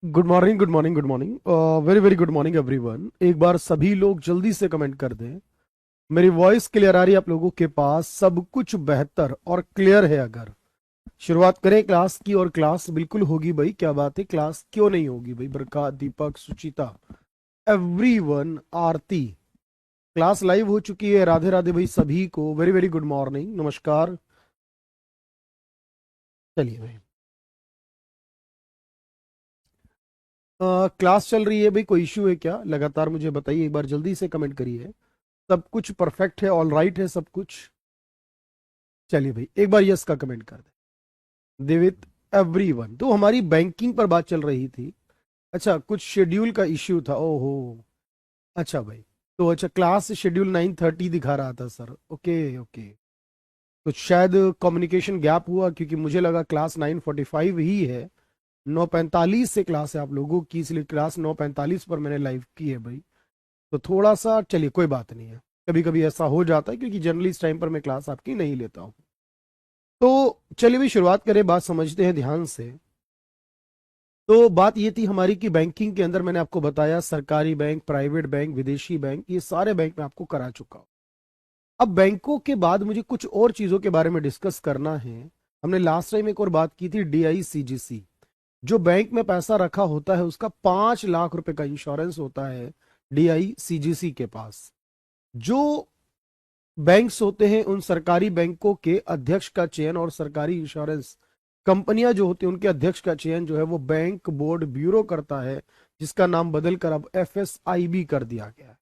Good morning, good morning, good morning, very very good morning everyone. एक बार सभी लोग जल्दी से कमेंट कर दें। मेरी वॉइस क्लियर आ रही है आप लोगों के पास? सब कुछ बेहतर और क्लियर है? अगर शुरुआत करें क्लास की, और क्लास बिल्कुल होगी भाई। क्या बात है, क्लास क्यों नहीं होगी भाई? बरका, दीपक, सुचिता, एवरीवन, आरती, क्लास लाइव हो चुकी है। राधे राधे भाई सभी को, वेरी वेरी गुड मॉर्निंग, नमस्कार। चलिए भाई, क्लास चल रही है भाई, कोई इश्यू है क्या? लगातार मुझे बताइए, एक बार जल्दी से कमेंट करिए। सब कुछ परफेक्ट है, ऑल राइट है सब कुछ? चलिए भाई, एक बार यस का कमेंट कर दे देवित। एवरीवन, तो हमारी बैंकिंग पर बात चल रही थी। अच्छा, कुछ शेड्यूल का इश्यू था, ओहो। अच्छा भाई, तो अच्छा, क्लास शेड्यूल 9:30 दिखा रहा था सर। ओके ओके, तो शायद कम्युनिकेशन गैप हुआ, क्योंकि मुझे लगा क्लास 9:45 ही है। 9:45 से क्लास है आप लोगों की, इसलिए क्लास 9:45 पर मैंने लाइव की है भाई। तो थोड़ा सा, चलिए कोई बात नहीं है। कभी कभी ऐसा हो जाता है, क्योंकि जनरली इस टाइम पर मैं क्लास आपकी नहीं लेता हूँ। तो चलिए भी शुरुआत करें, बात समझते हैं ध्यान से। तो बात ये थी हमारी कि बैंकिंग के अंदर मैंने आपको बताया, सरकारी बैंक, प्राइवेट बैंक, विदेशी बैंक, ये सारे बैंक मैं आपको करा चुका हूं। अब बैंकों के बाद मुझे कुछ और चीजों के बारे में डिस्कस करना है। हमने लास्ट टाइम एक और बात की थी, DICGC। जो बैंक में पैसा रखा होता है, उसका 5 लाख रुपए का इंश्योरेंस होता है DICGC के पास। जो बैंक्स होते हैं, उन सरकारी बैंकों के अध्यक्ष का चयन, और सरकारी इंश्योरेंस कंपनियां जो होती हैं, उनके अध्यक्ष का चयन जो है वो बैंक बोर्ड ब्यूरो करता है, जिसका नाम बदलकर अब FSIB कर दिया गया है।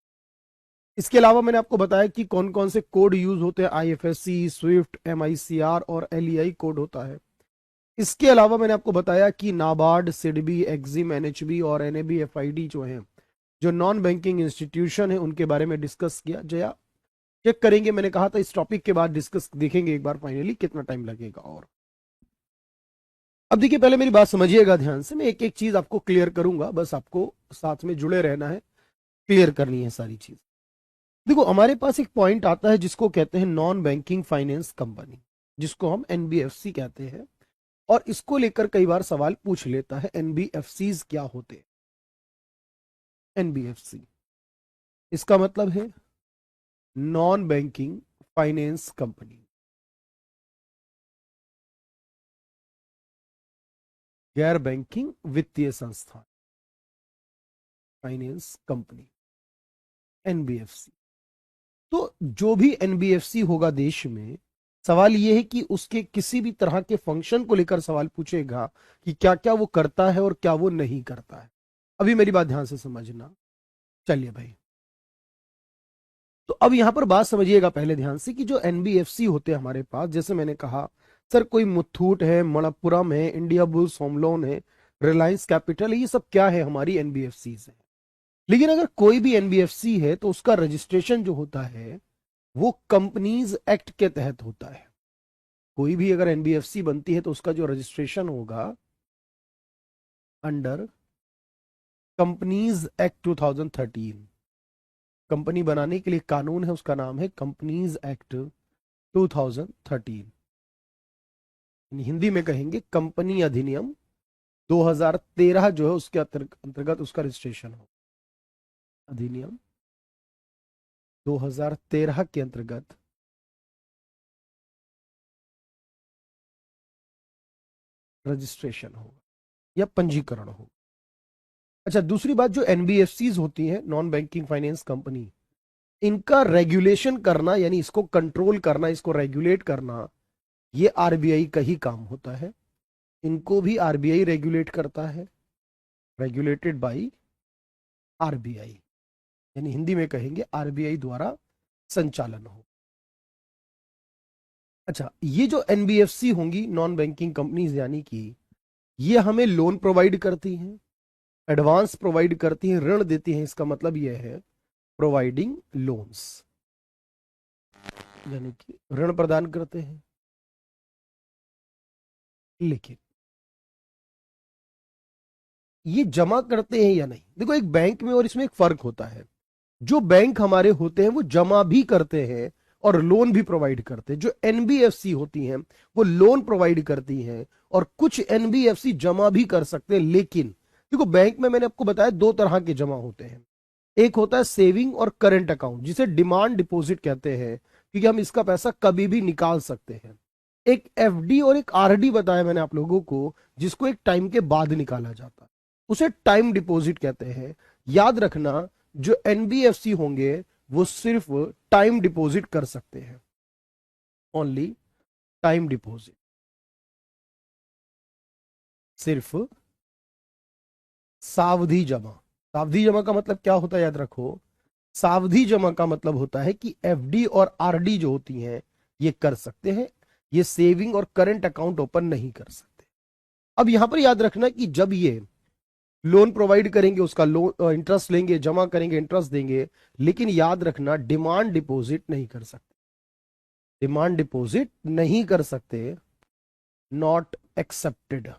इसके अलावा मैंने आपको बताया कि कौन कौन से कोड यूज होते हैं, IFSC, स्विफ्ट, MICR और LEI कोड होता है। इसके अलावा मैंने आपको बताया कि नाबार्ड, सिडबी, एक्जिम, NHB और NAB FID जो है, जो नॉन बैंकिंग इंस्टीट्यूशन है, उनके बारे में डिस्कस किया। जया, चेक करेंगे, मैंने कहा था इस टॉपिक के बाद डिस्कस देखेंगे एक बार फाइनली कितना टाइम लगेगा। और अब देखिए, पहले मेरी बात समझिएगा ध्यान से, मैं एक एक चीज आपको क्लियर करूंगा, बस आपको साथ में जुड़े रहना है, क्लियर करनी है सारी चीज। देखो, हमारे पास एक पॉइंट आता है जिसको कहते हैं नॉन बैंकिंग फाइनेंस कंपनी, जिसको हम NBFC कहते हैं। और इसको लेकर कई बार सवाल पूछ लेता है, NBFCs क्या होते हैं? NBFC, इसका मतलब है नॉन बैंकिंग फाइनेंस कंपनी, गैर बैंकिंग वित्तीय संस्थान, फाइनेंस कंपनी, NBFC। तो जो भी NBFC होगा देश में, सवाल यह है कि उसके किसी भी तरह के फंक्शन को लेकर सवाल पूछेगा कि क्या क्या वो करता है और क्या वो नहीं करता है। अभी मेरी बात ध्यान से समझना। चलिए भाई, तो अब यहां पर बात समझिएगा पहले ध्यान से, कि जो NBFC होते हैं हमारे पास, जैसे मैंने कहा, सर कोई मुथूट है, मणप्पुरम है, इंडिया बुल्स होम लोन है, रिलायंस कैपिटल है, ये सब क्या है? हमारी NBFCs है। लेकिन अगर कोई भी NBFC है, तो उसका रजिस्ट्रेशन जो होता है वो कंपनीज एक्ट के तहत होता है। कोई भी अगर NBFC बनती है, तो उसका जो रजिस्ट्रेशन होगा अंडर कंपनीज एक्ट 2013। कंपनी बनाने के लिए कानून है, उसका नाम है कंपनीज एक्ट 2013। हिंदी में कहेंगे कंपनी अधिनियम 2013 जो है, उसके अंतर्गत उसका रजिस्ट्रेशन हो। अधिनियम 2013 के अंतर्गत रजिस्ट्रेशन होगा या पंजीकरण होगा। अच्छा, दूसरी बात, जो NBFCs होती हैं, नॉन बैंकिंग फाइनेंस कंपनी, इनका रेगुलेशन करना, यानी इसको कंट्रोल करना, इसको रेगुलेट करना, ये RBI का ही काम होता है। इनको भी RBI रेगुलेट करता है, रेगुलेटेड बाय RBI, यानी हिंदी में कहेंगे RBI द्वारा संचालन हो। अच्छा, ये जो NBFC होंगी, नॉन बैंकिंग कंपनीज, यानी कि ये हमें लोन प्रोवाइड करती हैं, एडवांस प्रोवाइड करती हैं, ऋण देती हैं। इसका मतलब यह है प्रोवाइडिंग लोन्स, यानी कि ऋण प्रदान करते हैं। लेकिन ये जमा करते हैं या नहीं? देखो, एक बैंक में और इसमें एक फर्क होता है। जो बैंक हमारे होते हैं वो जमा भी करते हैं और लोन भी प्रोवाइड करते हैं। जो NBFC होती हैं वो लोन प्रोवाइड करती हैं, और कुछ NBFC जमा भी कर सकते हैं। लेकिन देखो बैंक में मैंने आपको बताया दो तरह के जमा होते हैं, एक होता है सेविंग और करंट अकाउंट जिसे डिमांड डिपॉजिट कहते हैं, क्योंकि हम इसका पैसा कभी भी निकाल सकते हैं। एक एफडी और एक आरडी बताया मैंने आप लोगों को, जिसको एक टाइम के बाद निकाला जाता है, उसे टाइम डिपॉजिट कहते हैं। याद रखना, जो एनबीएफसी होंगे वो सिर्फ टाइम डिपॉजिट कर सकते हैं, ओनली टाइम डिपॉजिट, सिर्फ सावधि जमा। सावधि जमा का मतलब क्या होता है, याद रखो, सावधि जमा का मतलब होता है कि एफडी और आरडी जो होती हैं ये कर सकते हैं, ये सेविंग और करंट अकाउंट ओपन नहीं कर सकते। अब यहां पर याद रखना कि जब ये लोन प्रोवाइड करेंगे उसका लोन इंटरेस्ट लेंगे, जमा करेंगे इंटरेस्ट देंगे, लेकिन याद रखना डिमांड डिपॉजिट नहीं कर सकते, डिमांड डिपॉजिट नहीं कर सकते, नॉट एक्सेप्टेड।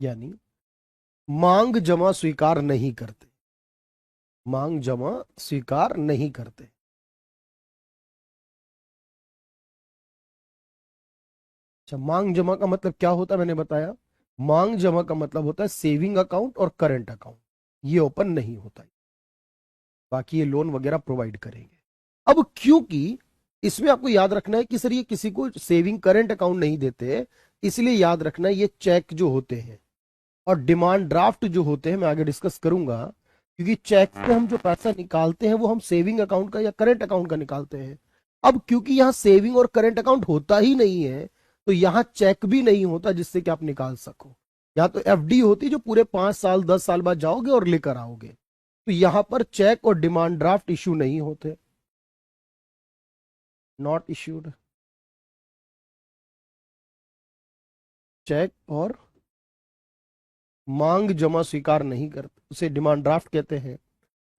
यानी मांग जमा स्वीकार नहीं करते, मांग जमा स्वीकार नहीं करते। अच्छा, मांग जमा का मतलब क्या होता है मैंने बताया, मांग जमा का मतलब होता है सेविंग अकाउंट और करंट अकाउंट, ये ओपन नहीं होता है, बाकी ये लोन वगैरह प्रोवाइड करेंगे। अब क्योंकि इसमें आपको याद रखना है कि सर ये किसी को सेविंग करंट अकाउंट नहीं देते, इसलिए याद रखना ये चेक जो होते हैं और डिमांड ड्राफ्ट जो होते हैं मैं आगे डिस्कस करूंगा, क्योंकि चेक से हम जो पैसा निकालते हैं वो हम सेविंग अकाउंट का या करंट अकाउंट का निकालते हैं। अब क्योंकि यहाँ सेविंग और करंट अकाउंट होता ही नहीं है, तो यहाँ चेक भी नहीं होता जिससे कि आप निकाल सको। या तो एफडी होती जो पूरे 5 साल 10 साल बाद जाओगे और लेकर आओगे, तो यहां पर चेक और डिमांड ड्राफ्ट इश्यू नहीं होते, नॉट इश्यूड। चेक और मांग जमा स्वीकार नहीं करते, उसे डिमांड ड्राफ्ट कहते हैं,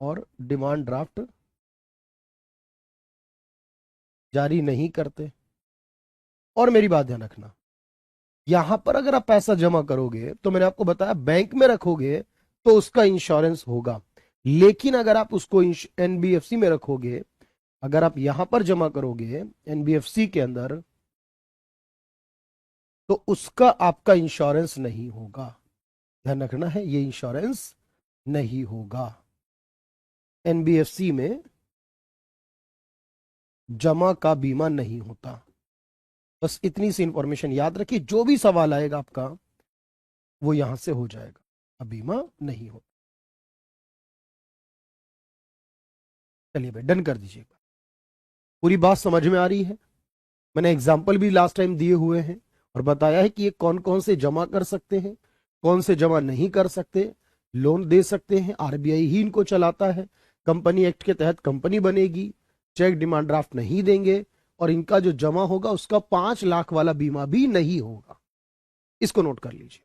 और डिमांड ड्राफ्ट जारी नहीं करते। और मेरी बात ध्यान रखना, यहां पर अगर आप पैसा जमा करोगे तो मैंने आपको बताया बैंक में रखोगे तो उसका इंश्योरेंस होगा, लेकिन अगर आप उसको एनबीएफसी में रखोगे, अगर आप यहां पर जमा करोगे एनबीएफसी के अंदर, तो उसका आपका इंश्योरेंस नहीं होगा। ध्यान रखना है, ये इंश्योरेंस नहीं होगा। एनबीएफसी में जमा का बीमा नहीं होता। बस इतनी सी इंफॉर्मेशन याद रखिए, जो भी सवाल आएगा आपका वो यहां से हो जाएगा, अब बीमा नहीं होता। चलिए भाई डन कर दीजिए, पूरी बात समझ में आ रही है। मैंने एग्जाम्पल भी लास्ट टाइम दिए हुए हैं और बताया है कि ये कौन कौन से जमा कर सकते हैं, कौन से जमा नहीं कर सकते। लोन दे सकते हैं, आरबीआई ही इनको चलाता है, कंपनी एक्ट के तहत कंपनी बनेगी, चेक डिमांड ड्राफ्ट नहीं देंगे, और इनका जो जमा होगा उसका 5 लाख वाला बीमा भी नहीं होगा। इसको नोट कर लीजिए।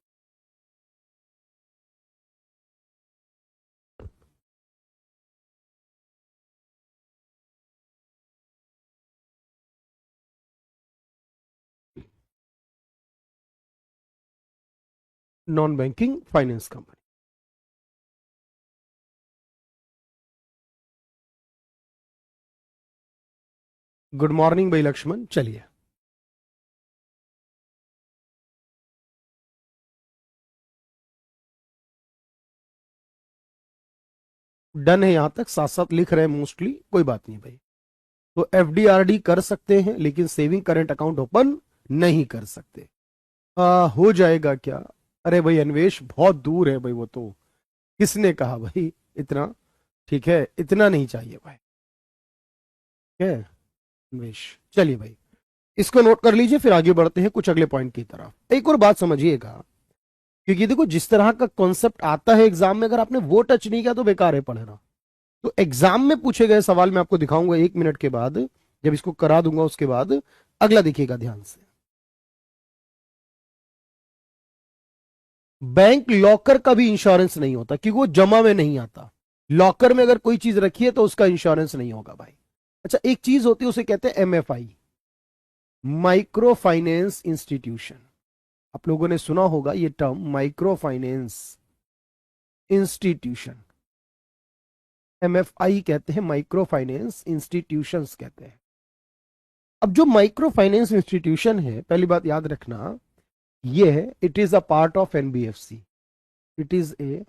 Non banking finance company. Good morning भाई लक्ष्मण, चलिए। डन है यहां तक, साथ साथ लिख रहे हैं मोस्टली, कोई बात नहीं भाई। तो एफडीआरडी कर सकते हैं लेकिन सेविंग करंट अकाउंट ओपन नहीं कर सकते। हो जाएगा क्या? अरे भाई अन्वेष बहुत दूर है भाई, वो तो किसने कहा भाई इतना, ठीक है इतना नहीं चाहिए भाई, ठीक है अन्वेष। चलिए भाई इसको नोट कर लीजिए, फिर आगे बढ़ते हैं कुछ अगले पॉइंट की तरफ। एक और बात समझिएगा, क्योंकि देखो जिस तरह का कॉन्सेप्ट आता है एग्जाम में, अगर आपने वो टच नहीं किया तो बेकार है पढ़ना। तो एग्जाम में पूछे गए सवाल मैं आपको दिखाऊंगा 1 मिनट के बाद, जब इसको करा दूंगा उसके बाद। अगला देखिएगा ध्यान से, बैंक लॉकर का भी इंश्योरेंस नहीं होता क्योंकि वो जमा में नहीं आता। लॉकर में अगर कोई चीज रखी है तो उसका इंश्योरेंस नहीं होगा भाई। अच्छा, एक चीज होती है उसे कहते हैं एमएफआई, माइक्रो फाइनेंस इंस्टीट्यूशन। आप लोगों ने सुना होगा ये term, micro finance institution, MFI कहते हैं, माइक्रो फाइनेंस इंस्टीट्यूशंस कहते हैं। अब जो माइक्रो फाइनेंस इंस्टीट्यूशन है, पहली बात याद रखना ये है, it is a part of NBFC, it is A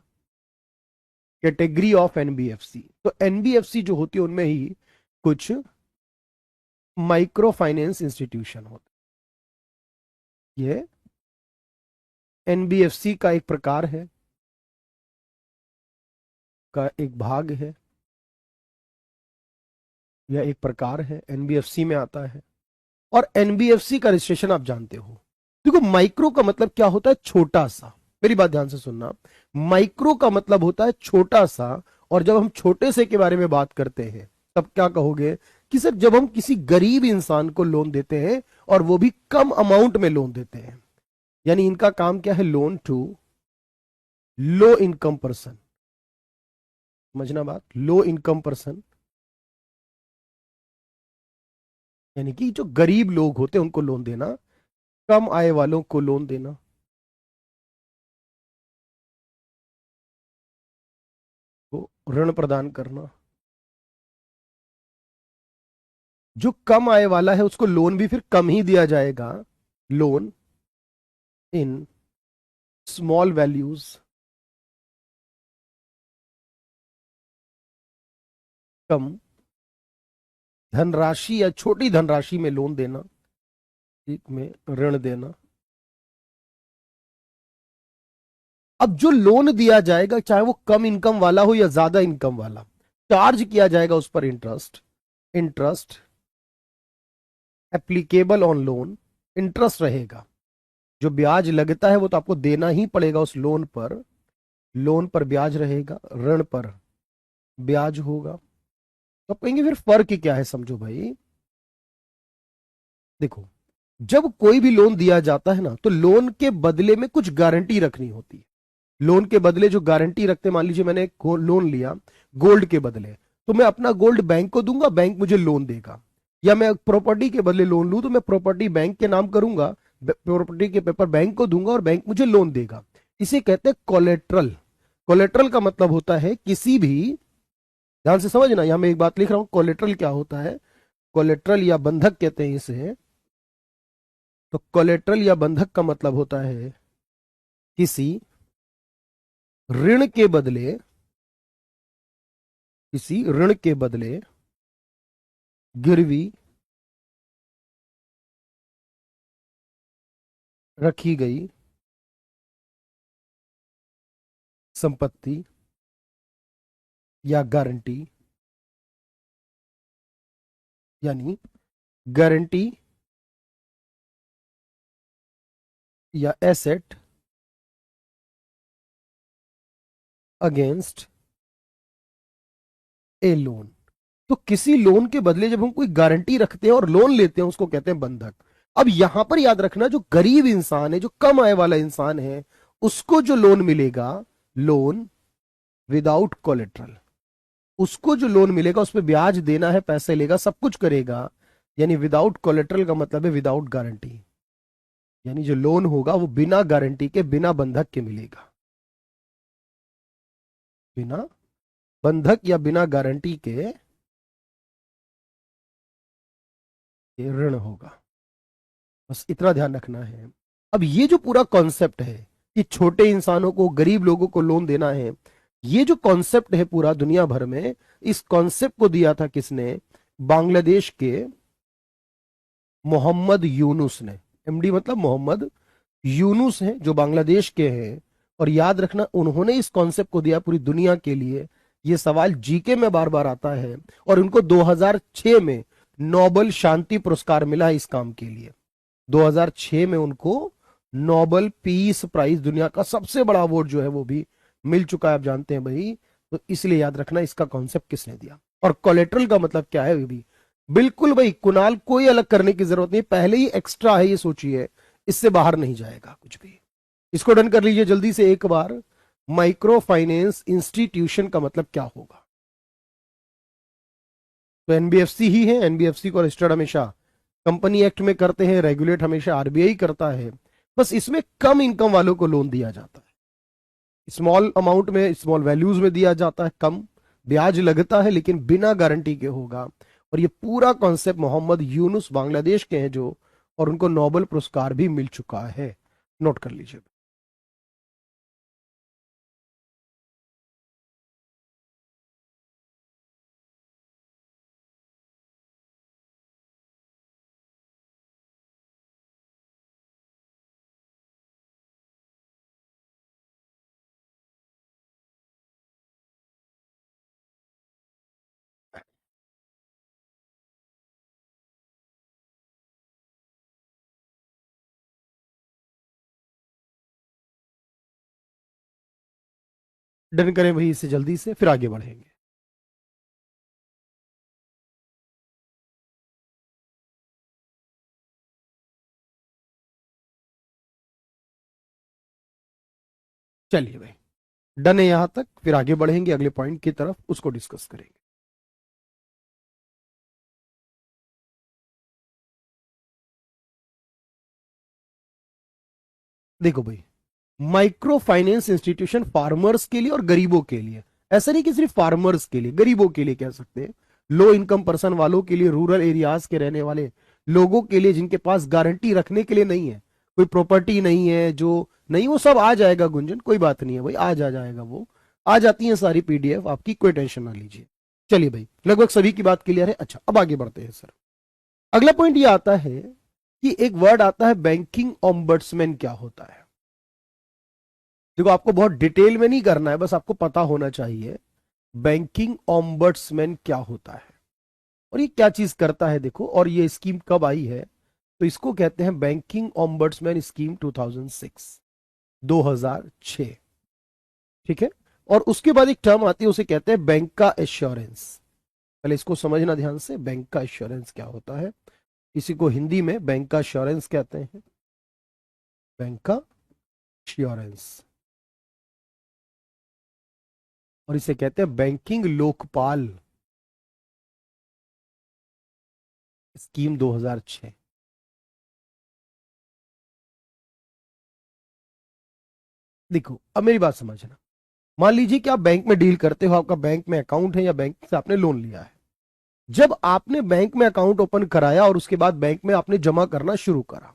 category of NBFC. तो एनबीएफसी जो होती है उनमें ही कुछ माइक्रो फाइनेंस इंस्टीट्यूशन होते हैं। ये एनबीएफसी का एक प्रकार है, का एक भाग है, या एक प्रकार है, एनबीएफसी में आता है। और एनबीएफसी का रजिस्ट्रेशन आप जानते हो। देखो माइक्रो का मतलब क्या होता है, छोटा सा। मेरी बात ध्यान से सुनना, माइक्रो का मतलब होता है छोटा सा। और जब हम छोटे से के बारे में बात करते हैं तब क्या कहोगे कि सर जब हम किसी गरीब इंसान को लोन देते हैं और वो भी कम अमाउंट में लोन देते हैं, यानी इनका काम क्या है, loan to low income person. समझना बात, लो इनकम पर्सन यानी कि जो गरीब लोग होते हैं उनको लोन देना, कम आय वालों को लोन देना। को ऋण प्रदान करना। जो कम आय वाला है उसको लोन भी फिर कम ही दिया जाएगा। लोन इन स्मॉल वैल्यूज, कम धनराशि या छोटी धनराशि में लोन देना, ठीक में ऋण देना। अब जो लोन दिया जाएगा चाहे वो कम इनकम वाला हो या ज्यादा इनकम वाला, चार्ज किया जाएगा उस पर interest. Interest applicable on loan, interest रहेगा। जो ब्याज लगता है वो तो आपको देना ही पड़ेगा उस लोन पर। लोन पर ब्याज रहेगा, ऋण पर ब्याज होगा। तो आप कहेंगे फिर फर्क क्या है, समझो भाई। देखो जब कोई भी लोन दिया जाता है ना तो लोन के बदले में कुछ गारंटी रखनी होती है। लोन के बदले जो गारंटी रखते, मान लीजिए मैंने एक लोन लिया गोल्ड के बदले, तो मैं अपना गोल्ड बैंक को दूंगा, बैंक मुझे लोन देगा। या मैं प्रॉपर्टी के बदले लोन लूं तो मैं प्रॉपर्टी बैंक के नाम करूंगा, प्रॉपर्टी के पेपर बैंक को दूंगा और बैंक मुझे लोन देगा। इसे कहते हैं कोलेट्रल। कोलेट्रल का मतलब होता है किसी भी, ध्यान से समझना, यहां मैं एक बात लिख रहा हूं, कोलेट्रल क्या होता है। कोलेट्रल या बंधक कहते हैं इसे। तो कोलेट्रल या बंधक का मतलब होता है किसी ऋण के बदले, किसी ऋण के बदले गिरवी रखी गई संपत्ति या गारंटी, यानी गारंटी या एसेट अगेंस्ट ए लोन। तो किसी लोन के बदले जब हम कोई गारंटी रखते हैं और लोन लेते हैं उसको कहते हैं बंधक। अब यहां पर याद रखना, जो गरीब इंसान है, जो कम आय वाला इंसान है, उसको जो लोन मिलेगा, लोन विदाउट कोलेट्रल, उसको जो लोन मिलेगा उस पर ब्याज देना है, पैसे लेगा, सब कुछ करेगा। यानी विदाउट कोलेट्रल का मतलब है विदाउट गारंटी, यानी जो लोन होगा वो बिना गारंटी के, बिना बंधक के मिलेगा। बिना बंधक या बिना गारंटी के ये ऋण होगा। बस इतना ध्यान रखना है। अब ये जो पूरा कॉन्सेप्ट है कि छोटे इंसानों को, गरीब लोगों को लोन देना है, ये जो कॉन्सेप्ट है पूरा दुनिया भर में, इस कॉन्सेप्ट को दिया था किसने, बांग्लादेश के मोहम्मद यूनुस ने। एमडी मतलब मोहम्मद यूनुस हैं जो बांग्लादेश के हैं। और याद रखना उन्होंने इस कॉन्सेप्ट को दिया पूरी दुनिया के लिए। ये सवाल जीके में बार बार आता है। और उनको 2006 में नोबेल शांति पुरस्कार मिला है इस काम के लिए। 2006 में उनको नोबेल पीस प्राइज, दुनिया का सबसे बड़ा अवार्ड जो है वो भी मिल चुका है, आप जानते हैं भाई। तो इसलिए याद रखना इसका कॉन्सेप्ट किसने दिया। और कोलेट्रल का मतलब क्या है, भी बिल्कुल भाई कुणाल, कोई अलग करने की जरूरत नहीं, पहले ही एक्स्ट्रा है, ये सोचिए, इससे बाहर नहीं जाएगा कुछ भी। इसको डन कर लीजिए जल्दी से एक बार। माइक्रो फाइनेंस इंस्टीट्यूशन का मतलब क्या होगा। तो एनबीएफसी ही है। एनबीएफसी को रजिस्टर्ड हमेशा कंपनी एक्ट में करते हैं, रेगुलेट हमेशा आरबीआई करता है। बस इसमें कम इनकम वालों को लोन दिया जाता है, स्मॉल अमाउंट में, स्मॉल वैल्यूज में दिया जाता है, कम ब्याज लगता है लेकिन बिना गारंटी के होगा। और ये पूरा कॉन्सेप्ट मोहम्मद यूनुस बांग्लादेश के हैं जो, और उनको नोबेल पुरस्कार भी मिल चुका है। नोट कर लीजिए। डन करें भाई इसे जल्दी से, फिर आगे बढ़ेंगे। चलिए भाई, डन है यहां तक, फिर आगे बढ़ेंगे अगले पॉइंट की तरफ, उसको डिस्कस करेंगे। देखो भाई, माइक्रो फाइनेंस इंस्टीट्यूशन फार्मर्स के लिए और गरीबों के लिए, ऐसा नहीं कि सिर्फ फार्मर्स के लिए, गरीबों के लिए कह सकते हैं, लो इनकम पर्सन वालों के लिए, रूरल एरियाज के रहने वाले लोगों के लिए, जिनके पास गारंटी रखने के लिए नहीं है, कोई प्रॉपर्टी नहीं है, जो नहीं, वो सब आ जाएगा गुंजन, कोई बात नहीं है भाई, आ जाएगा, वो आ जाती है सारी पीडीएफ आपकी, कोई टेंशन ना लीजिए। चलिए भाई, लगभग सभी की बात क्लियर है। अच्छा, अब आगे बढ़ते हैं सर। अगला पॉइंट ये आता है कि एक वर्ड आता है बैंकिंग ओम्बड्समैन, क्या होता है। देखो, आपको बहुत डिटेल में नहीं करना है, बस आपको पता होना चाहिए बैंकिंग ओम्बड्समैन क्या होता है और ये क्या चीज करता है। देखो, और ये स्कीम कब आई है, तो इसको कहते हैं बैंकिंग ओम्बड्समैन स्कीम 2006, 2006। ठीक है, और उसके बाद एक टर्म आती है, उसे कहते हैं बैंक का एश्योरेंस। पहले इसको समझना ध्यान से, बैंक का एश्योरेंस क्या होता है। इसी को हिंदी में बैंक का एश्योरेंस कहते हैं, बैंक का एश्योरेंस, और इसे कहते हैं बैंकिंग लोकपाल स्कीम 2006। देखो, अब मेरी बात समझना, मान लीजिए कि आप बैंक में डील करते हो, आपका बैंक में अकाउंट है या बैंक से आपने लोन लिया है। जब आपने बैंक में अकाउंट ओपन कराया और उसके बाद बैंक में आपने जमा करना शुरू करा,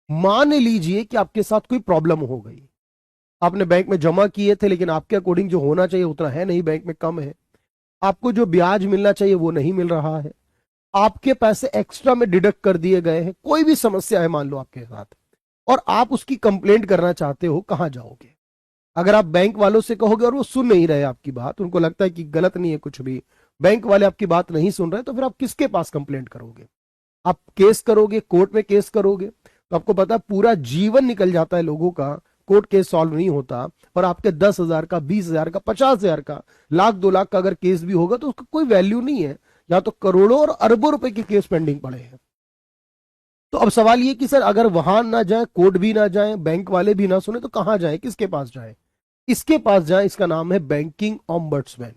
मान लीजिए कि आपके साथ कोई प्रॉब्लम हो गई, आपने बैंक में जमा किए थे लेकिन आपके अकॉर्डिंग जो होना चाहिए उतना है नहीं, बैंक में कम है, आपको जो ब्याज मिलना चाहिए वो नहीं मिल रहा है, आपके पैसे एक्स्ट्रा में डिडक्ट कर दिए गए हैं, कोई भी समस्या है मान लो आपके साथ, और आप उसकी कंप्लेंट करना चाहते हो, कहां जाओगे। अगर आप बैंक वालों से कहोगे और वो सुन नहीं रहे आपकी बात, उनको लगता है कि गलत नहीं है कुछ भी, बैंक वाले आपकी बात नहीं सुन रहे, तो फिर आप किसके पास कंप्लेंट करोगे। आप केस करोगे, कोर्ट में केस करोगे, तो आपको पता है पूरा जीवन निकल जाता है लोगों का, कोर्ट केस सॉल्व नहीं होता, और आपके 10,000 का, 20,000 का, 50,000 का, लाख 2 लाख का अगर केस भी होगा तो उसका कोई वैल्यू नहीं है, या तो करोड़ों और अरबों रुपए के केस पेंडिंग पड़े हैं। तो अब सवाल ये कि सर अगर वहां ना जाए, कोर्ट भी ना जाए, बैंक वाले भी ना सुने, तो कहां जाए, किसके पास जाए। इसके पास जाए, इसका नाम है बैंकिंग ओम्बड्समैन।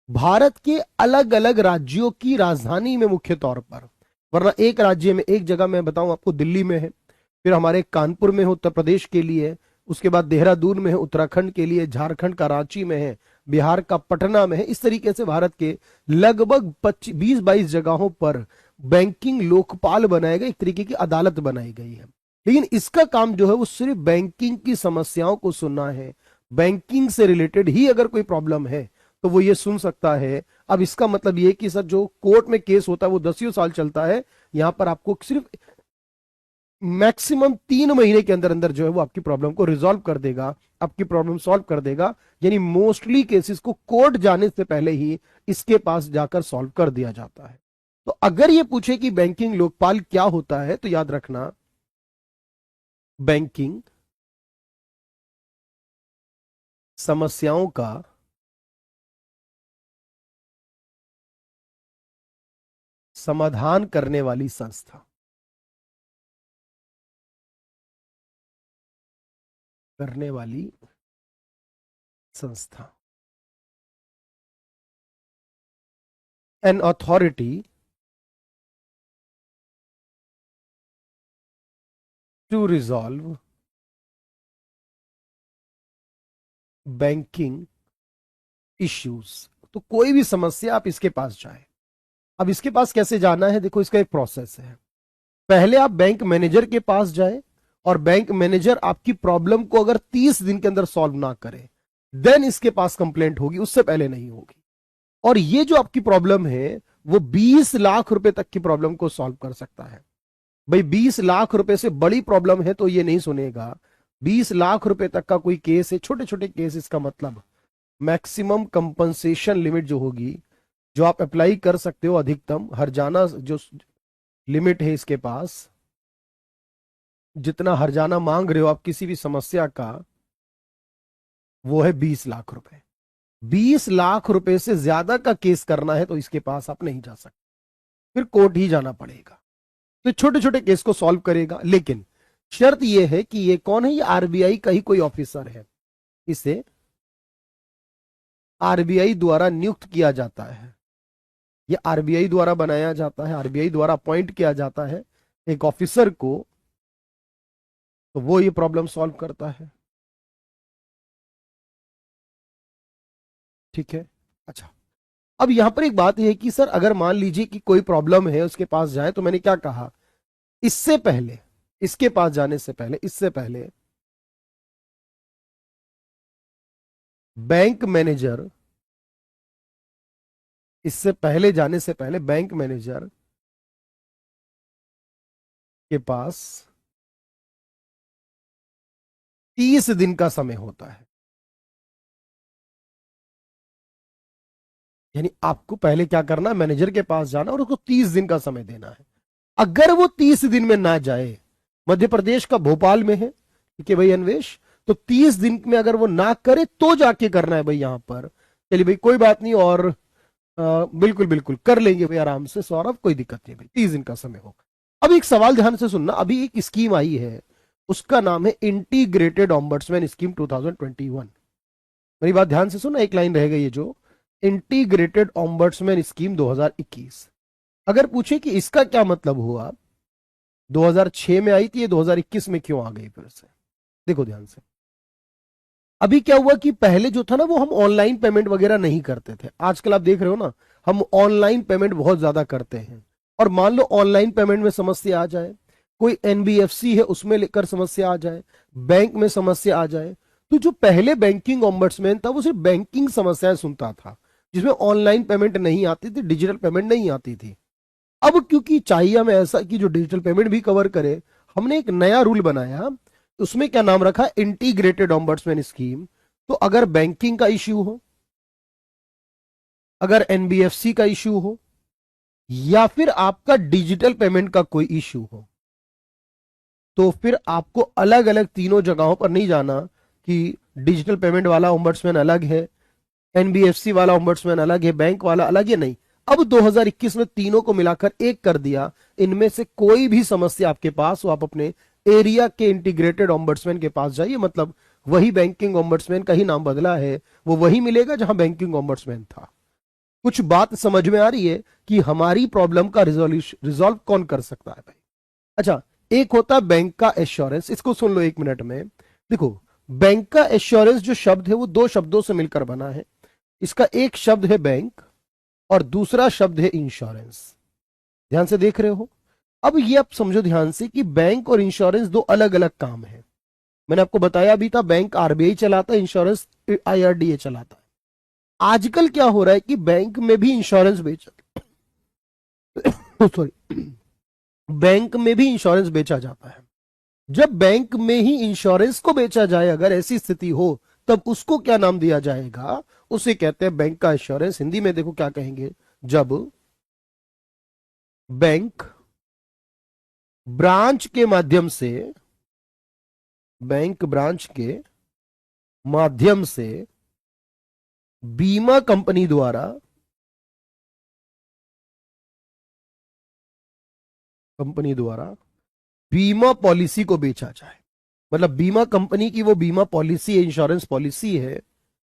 भारत के अलग अलग राज्यों की राजधानी में मुख्य तौर पर, वरना एक राज्य में, एक जगह मैं बताऊं आपको, दिल्ली में है, फिर हमारे कानपुर में है उत्तर प्रदेश के लिए, उसके बाद देहरादून में है उत्तराखंड के लिए, झारखंड का रांची में है, बिहार का पटना में है, इस तरीके से भारत के लगभग 20-22 जगहों पर बैंकिंग लोकपाल बनाए गए, एक तरीके की अदालत बनाई गई है। लेकिन इसका काम जो है वो सिर्फ बैंकिंग की समस्याओं को सुनना है, बैंकिंग से रिलेटेड ही अगर कोई प्रॉब्लम है तो वो ये सुन सकता है। अब इसका मतलब ये कि सर जो कोर्ट में केस होता है वो 10 साल चलता है, यहां पर आपको सिर्फ मैक्सिमम 3 महीने के अंदर अंदर जो है वो आपकी प्रॉब्लम को रिजॉल्व कर देगा, आपकी प्रॉब्लम सॉल्व कर देगा। यानी मोस्टली केसेस को कोर्ट जाने से पहले ही इसके पास जाकर सॉल्व कर दिया जाता है। तो अगर ये पूछे कि बैंकिंग लोकपाल क्या होता है, तो याद रखना, बैंकिंग समस्याओं का समाधान करने वाली संस्था, करने वाली संस्था, an authority to resolve banking issues. तो कोई भी समस्या आप इसके पास जाए। अब इसके पास कैसे जाना है, देखो इसका एक प्रोसेस है। पहले आप बैंक मैनेजर के पास जाए और बैंक मैनेजर आपकी प्रॉब्लम को अगर 30 दिन के अंदर सॉल्व ना करे, देन इसके पास कंप्लेंट होगी, उससे पहले नहीं होगी। और ये जो आपकी प्रॉब्लम है वो 20 लाख रुपए तक की प्रॉब्लम को सॉल्व कर सकता है। भाई 20 लाख रुपए से बड़ी प्रॉब्लम है तो ये नहीं सुनेगा। 20 लाख रुपए तक का कोई केस है, छोटे छोटे केस, इसका मतलब मैक्सिमम कंपनसेशन लिमिट जो होगी, जो आप अप्लाई कर सकते हो, अधिकतम हर्जाना जो लिमिट है इसके पास, जितना हर्जाना मांग रहे हो आप किसी भी समस्या का, वो है 20 लाख रुपए। 20 लाख रुपए से ज्यादा का केस करना है तो इसके पास आप नहीं जा सकते, फिर कोर्ट ही जाना पड़ेगा। तो छोटे छोटे केस को सॉल्व करेगा, लेकिन शर्त यह है कि ये कौन है, ये आरबीआई का ही कोई ऑफिसर है, इसे आरबीआई द्वारा नियुक्त किया जाता है, ये आरबीआई द्वारा बनाया जाता है, आरबीआई द्वारा अपॉइंट किया जाता है एक ऑफिसर को, तो वो ये प्रॉब्लम सॉल्व करता है। ठीक है। अच्छा, अब यहां पर एक बात यह है कि सर अगर मान लीजिए कि कोई प्रॉब्लम है उसके पास जाए, तो मैंने क्या कहा, इससे पहले, इसके पास जाने से पहले, इससे पहले बैंक मैनेजर, इससे पहले जाने से पहले बैंक मैनेजर के पास 30 दिन का समय होता है। यानी आपको पहले क्या करना है, मैनेजर के पास जाना और उसको 30 दिन का समय देना है। अगर वो 30 दिन में ना जाए, मध्य प्रदेश का भोपाल में है, ठीक है भाई अन्वेष, तो 30 दिन में अगर वो ना करे तो जाके करना है भाई यहां पर। चलिए भाई कोई बात नहीं, और बिल्कुल बिल्कुल कर लेंगे भाई आराम से सौरभ, कोई दिक्कत नहीं भाई, 30 दिन का समय होगा। अब एक सवाल ध्यान से सुनना, अभी एक स्कीम आई है, उसका नाम है इंटीग्रेटेड ऑम्बड्समैन स्कीम 2021। मेरी बात ध्यान से सुनना, एक लाइन रहेगा ये, जो इंटीग्रेटेड ऑम्बड्समैन स्कीम 2021। अगर पूछे कि इसका क्या मतलब हुआ, 2006 में आई थी, ये 2021 में क्यों आ गई फिर से, देखो ध्यान से। अभी क्या हुआ कि पहले जो था ना, वो हम ऑनलाइन पेमेंट वगैरह नहीं करते थे। आजकल आप देख रहे हो ना, हम ऑनलाइन पेमेंट बहुत ज्यादा करते हैं। और मान लो ऑनलाइन पेमेंट में समस्या आ जाए, कोई एनबीएफसी है उसमें लेकर समस्या आ जाए, बैंक में समस्या आ जाए, तो जो पहले बैंकिंग ऑम्बड्समैन था वो सिर्फ बैंकिंग समस्याएं सुनता था, जिसमें ऑनलाइन पेमेंट नहीं आती थी, डिजिटल पेमेंट नहीं आती थी। अब क्योंकि चाहिए हमें ऐसा कि जो डिजिटल पेमेंट भी कवर करे, हमने एक नया रूल बनाया, उसमें क्या नाम रखा, इंटीग्रेटेड ऑम्बड्समैन स्कीम। तो अगर बैंकिंग का इश्यू हो, अगर एनबीएफसी का इश्यू हो, या फिर आपका डिजिटल पेमेंट का कोई इश्यू हो, तो फिर आपको अलग अलग तीनों जगहों पर नहीं जाना कि डिजिटल पेमेंट वाला ओम्बड्समैन अलग है, एनबीएफसी वाला ओम्बड्समैन अलग है, बैंक वाला अलग है, नहीं। अब 2021 में तीनों को मिलाकर एक कर दिया। इनमें से कोई भी समस्या आपके पास हो, आप अपने एरिया के इंटीग्रेटेड ओम्बड्समैन के पास जाइए, मतलब वही बैंकिंग ओम्बड्समैन का ही नाम बदला है, वो वही मिलेगा जहां बैंकिंग ओम्बड्समैन था। कुछ बात समझ में आ रही है कि हमारी प्रॉब्लम का रिजॉल्व कौन कर सकता है भाई। अच्छा, एक होता है बैंक का एश्योरेंस, इसको सुन लो एक मिनट में। देखो, बैंक का एश्योरेंस जो शब्द है वो दो शब्दों से मिलकर बना है। इसका एक शब्द है बैंक और दूसरा शब्द है इंश्योरेंस। ध्यान से देख रहे हो। अब ये आप समझो ध्यान से कि बैंक और इंश्योरेंस दो अलग अलग काम है। मैंने आपको बताया भी था, बैंक आरबीआई चलाता है, इंश्योरेंस आईआरडीए चलाता है। आजकल क्या हो रहा है कि बैंक में भी इंश्योरेंस बेचा सॉरी बैंक में भी इंश्योरेंस बेचा जाता है। जब बैंक में ही इंश्योरेंस को बेचा जाए, अगर ऐसी स्थिति हो, तब उसको क्या नाम दिया जाएगा, उसे कहते हैं बैंक का इंश्योरेंस। हिंदी में देखो क्या कहेंगे, जब बैंक ब्रांच के माध्यम से, बैंक ब्रांच के माध्यम से बीमा कंपनी द्वारा, कंपनी द्वारा बीमा पॉलिसी को बेचा जाए। मतलब बीमा कंपनी की वो बीमा पॉलिसी है, इंश्योरेंस पॉलिसी है,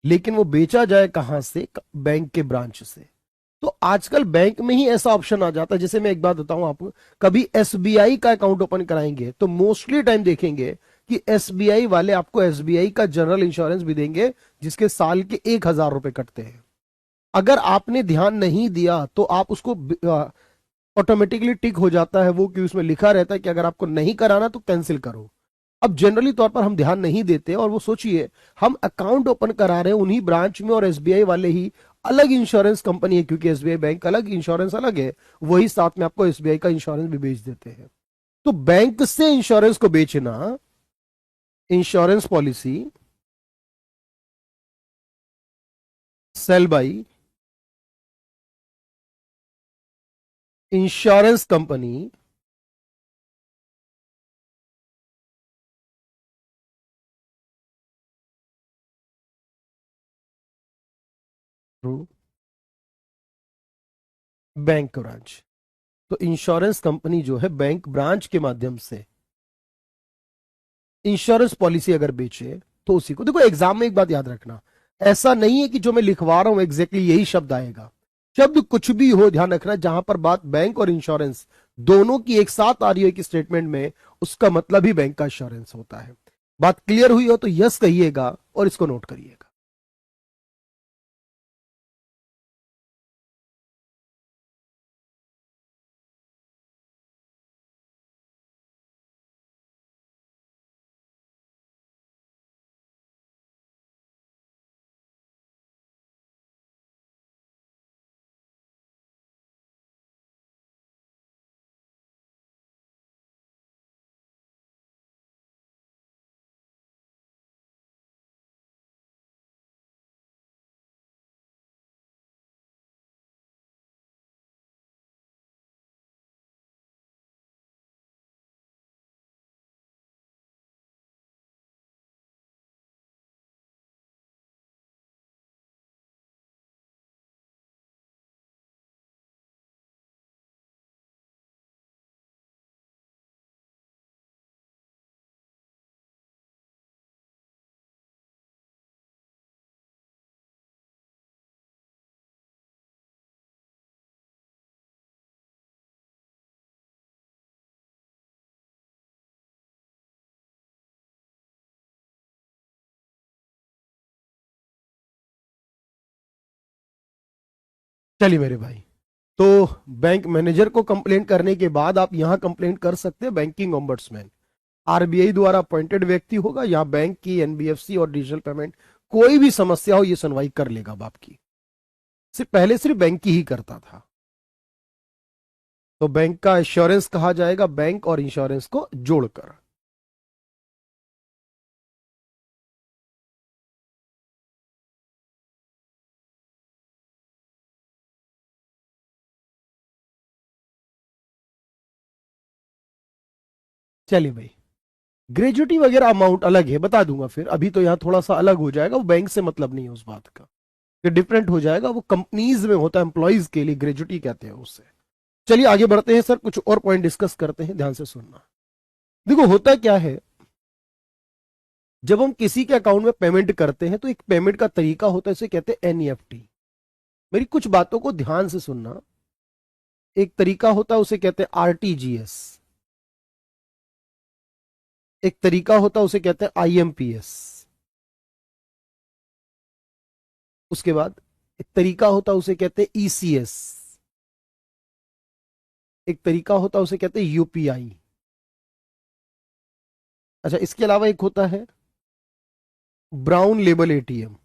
लेकिन वो बेचा जाए कहां से, बैंक के ब्रांच से। तो आजकल बैंक में ही ऐसा ऑप्शन आ जाता है। जैसे मैं एक बात बताऊं आपको, कभी एसबीआई का अकाउंट ओपन कराएंगे तो मोस्टली टाइम देखेंगे कि एसबीआई वाले आपको एसबीआई का जनरल इंश्योरेंस भी देंगे, जिसके साल के 1,000 रुपए कटते हैं। अगर आपने ध्यान नहीं दिया तो आप उसको ऑटोमेटिकली टिक हो जाता है वो, कि उसमें लिखा रहता है कि अगर आपको नहीं कराना तो कैंसिल करो। अब जनरली तौर पर हम ध्यान नहीं देते, और वो सोचिए हम अकाउंट ओपन करा रहे हैं उन्हीं ब्रांच में, और एसबीआई वाले ही अलग इंश्योरेंस कंपनी है, क्योंकि एसबीआई बैंक अलग, इंश्योरेंस अलग है, वही साथ में आपको एसबीआई का इंश्योरेंस भी बेच देते हैं। तो बैंक से इंश्योरेंस को बेचना, insurance policy sale by insurance company through bank branch. तो इंश्योरेंस कंपनी जो है बैंक ब्रांच के माध्यम से इंश्योरेंस पॉलिसी अगर बेचे तो उसी को, देखो एग्जाम में एक बात याद रखना, ऐसा नहीं है कि जो मैं लिखवा रहा हूं एग्जैक्टली यही शब्द आएगा। शब्द कुछ भी हो, ध्यान रखना जहां पर बात बैंक और इंश्योरेंस दोनों की एक साथ आ रही है कि स्टेटमेंट में, उसका मतलब ही बैंक का इंश्योरेंस होता है। बात क्लियर हुई हो तो यस कहिएगा और इसको नोट करिएगा। चलिए मेरे भाई, तो बैंक मैनेजर को कंप्लेंट करने के बाद आप यहां कंप्लेंट कर सकते हैं बैंकिंग ओम्बड्समैन। आरबीआई द्वारा अपॉइंटेड व्यक्ति होगा, या बैंक की, एनबीएफसी और डिजिटल पेमेंट, कोई भी समस्या हो ये सुनवाई कर लेगा अब आपकी। सिर्फ पहले सिर्फ बैंक की ही करता था। तो बैंक का इंश्योरेंस कहा जाएगा बैंक और इंश्योरेंस को जोड़कर। चलिए भाई, ग्रेजुटी वगैरह अमाउंट अलग है, बता दूंगा फिर, अभी तो यहां थोड़ा सा अलग हो जाएगा, वो बैंक से मतलब नहीं है उस बात का, ये डिफरेंट हो जाएगा, वो कंपनीज में होता है, एम्प्लॉयज के लिए ग्रेजुटी कहते हैं उससे। चलिए आगे बढ़ते हैं सर, कुछ और पॉइंट डिस्कस करते हैं, ध्यान से सुनना। देखो होता क्या है, जब हम किसी के अकाउंट में पेमेंट करते हैं तो एक पेमेंट का तरीका होता है, इसे कहते हैं एनईएफटी। मेरी कुछ बातों को ध्यान से सुनना। एक तरीका होता है उसे कहते हैं आरटीजीएस, एक तरीका होता है उसे कहते हैं आईएमपीएस, उसके बाद एक तरीका होता है उसे कहते हैं ईसीएस, एक तरीका होता है उसे कहते हैं यूपीआई। अच्छा, इसके अलावा एक होता है ब्राउन लेबल एटीएम,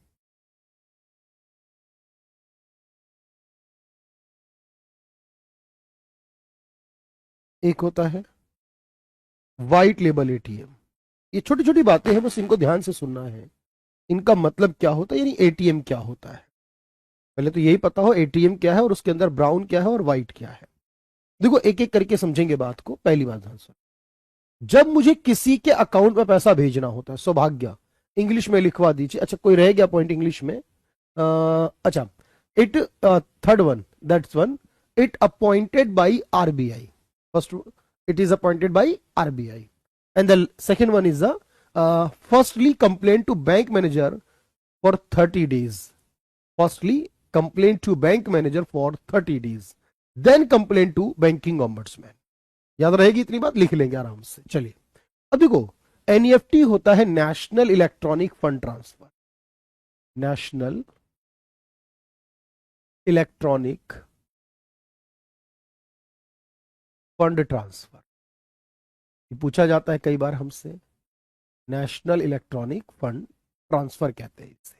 एक होता है व्हाइट लेबल एटीएम। ये छोटी छोटी बातें हैं, बस इनको ध्यान से सुनना है। इनका मतलब क्या होता है, यानी एटीएम क्या होता है, पहले तो यही पता हो एटीएम क्या है, और उसके अंदर ब्राउन क्या है और व्हाइट क्या है। देखो एक एक करके समझेंगे बात को। पहली बात ध्यान से, जब मुझे किसी के अकाउंट में पैसा भेजना होता है, सौभाग्य इंग्लिश में लिखवा दीजिए, अच्छा कोई रह गया पॉइंट इंग्लिश में, अच्छा, it, third one, that's one, it appointed by RBI, first it is appointed by RBI, and the second one is the firstly complaint to bank manager for 30 days, firstly complaint to bank manager for 30 days, then complaint to banking ombudsman। याद रहेगी इतनी बात, लिख लेंगे आराम से। चलिए अब देखो, एनईएफटी होता है national electronic fund transfer, national electronic fund transfer, पूछा जाता है कई बार हमसे, नेशनल इलेक्ट्रॉनिक फंड ट्रांसफर कहते हैं इसे।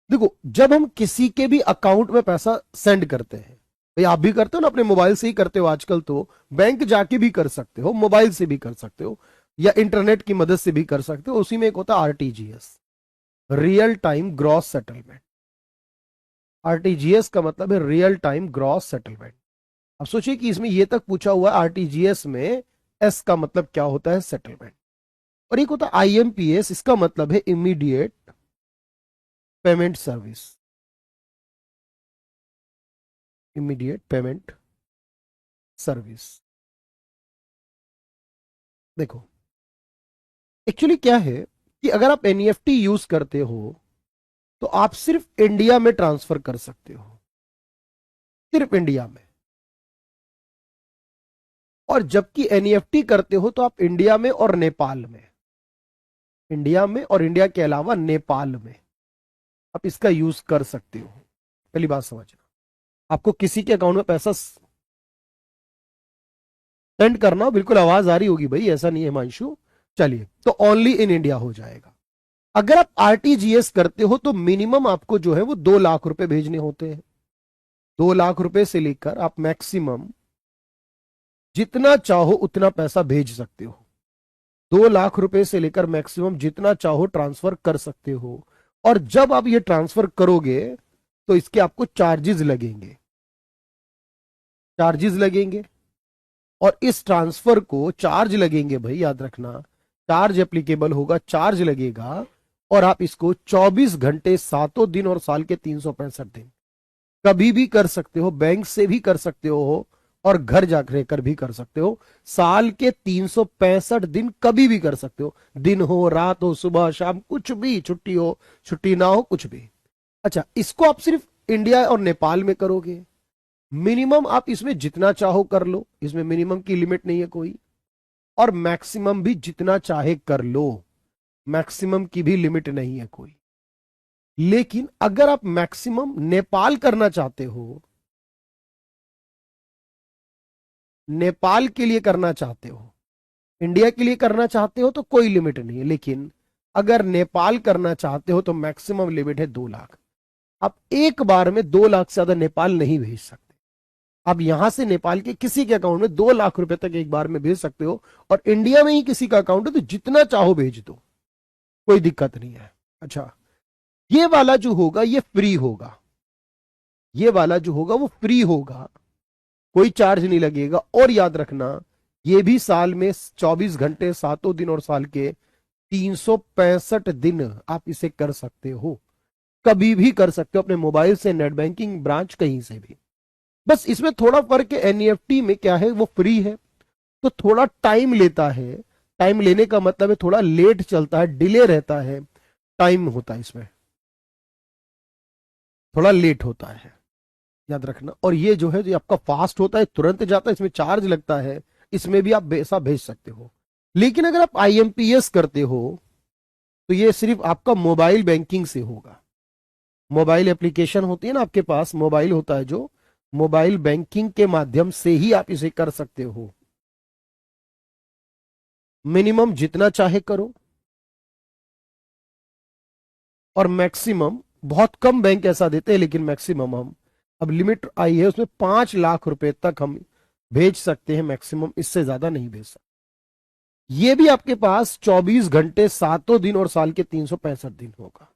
देखो, जब हम किसी के भी अकाउंट में पैसा सेंड करते हैं, भाई आप भी करते हो ना, अपने मोबाइल से ही करते हो आजकल, तो बैंक जाके भी कर सकते हो, मोबाइल से भी कर सकते हो, या इंटरनेट की मदद से भी कर सकते हो। उसी में एक होता है RTGS, real time gross settlement. RTGS का मतलब है रियल टाइम ग्रॉस सेटलमेंट। अब सोचिए कि इसमें यह तक पूछा हुआ है आरटीजीएस में एस का मतलब क्या होता है, सेटलमेंट। और एक होता है आईएमपीएस, इसका मतलब है immediate payment service, immediate payment service. देखो, एक्चुअली क्या है कि अगर आप एनईएफटी यूज करते हो तो आप सिर्फ इंडिया में ट्रांसफर कर सकते हो, सिर्फ इंडिया में। और जबकि एनईएफटी करते हो तो आप इंडिया में और नेपाल में, इंडिया में और इंडिया के अलावा नेपाल में आप इसका यूज कर सकते हो। पहली बात समझना, आपको किसी के अकाउंट में पैसा सेंड करना हो, बिल्कुल आवाज आ रही होगी भाई, ऐसा नहीं है हिमांशु। चलिए, तो ओनली इन इंडिया हो जाएगा। अगर आप आरटीजीएस करते हो तो मिनिमम आपको जो है वो 2 लाख रुपए भेजने होते हैं। 2 लाख रुपए से लेकर आप मैक्सिमम जितना चाहो उतना पैसा भेज सकते हो। 2 लाख रुपए से लेकर मैक्सिमम जितना चाहो ट्रांसफर कर सकते हो। और जब आप ये ट्रांसफर करोगे तो इसके आपको चार्जेस लगेंगे, चार्जेस लगेंगे। और इस ट्रांसफर को चार्ज लगेंगे भाई, याद रखना, चार्ज एप्लीकेबल होगा, चार्ज लगेगा। और आप इसको 24 घंटे, 7 दिन और साल के 365 दिन कभी भी कर सकते हो, बैंक से भी कर सकते हो और घर जाकर कर भी कर सकते हो। साल के 365 दिन कभी भी कर सकते हो, दिन हो, रात हो, सुबह शाम, कुछ भी, छुट्टी हो, छुट्टी ना हो, कुछ भी। अच्छा, इसको आप सिर्फ इंडिया और नेपाल में करोगे। मिनिमम आप इसमें जितना चाहो कर लो, इसमें मिनिमम की लिमिट नहीं है कोई, और मैक्सिमम भी जितना चाहे कर लो, मैक्सिमम की भी लिमिट नहीं है कोई। लेकिन अगर आप मैक्सिमम नेपाल करना चाहते हो, नेपाल के लिए करना चाहते हो, इंडिया के लिए करना चाहते हो तो कोई लिमिट नहीं है। लेकिन अगर नेपाल करना चाहते हो तो मैक्सिमम लिमिट है 2 लाख। आप एक बार में 2 लाख से ज्यादा नेपाल नहीं भेज सकते। आप यहां से नेपाल के किसी के अकाउंट में 2 लाख रुपए तक एक बार में भेज सकते हो, और इंडिया में ही किसी का अकाउंट है तो जितना चाहो भेज दो, कोई दिक्कत नहीं है। अच्छा, ये वाला जो होगा ये फ्री होगा, ये वाला जो होगा वो फ्री होगा, कोई चार्ज नहीं लगेगा। और याद रखना, ये भी साल में 24 घंटे, 7 दिन और साल के 365 दिन आप इसे कर सकते हो, कभी भी कर सकते हो, अपने मोबाइल से, नेट बैंकिंग, ब्रांच, कहीं से भी। बस इसमें थोड़ा फर्क है, एनईएफटी में क्या है, वो फ्री है तो थोड़ा टाइम लेता है। टाइम लेने का मतलब है थोड़ा लेट चलता है, डिले रहता है, टाइम होता है इसमें, थोड़ा लेट होता है, याद रखना। और ये जो है जो आपका फास्ट होता है, तुरंत जाता है, इसमें चार्ज लगता है, इसमें भी आप पैसा भेज सकते हो। लेकिन अगर आप आईएमपीएस करते हो तो ये सिर्फ आपका मोबाइल बैंकिंग से होगा। मोबाइल एप्लीकेशन होती है ना आपके पास, मोबाइल होता है जो, मोबाइल बैंकिंग के माध्यम से ही आप इसे कर सकते हो। मिनिमम जितना चाहे करो, और मैक्सिमम, बहुत कम बैंक ऐसा देते हैं, लेकिन मैक्सिमम हम, अब लिमिट आई है उसमें 5 लाख रुपए तक हम भेज सकते हैं मैक्सिमम, इससे ज्यादा नहीं भेज सकते। ये भी आपके पास 24 घंटे, 7 दिन और साल के 365 दिन होगा।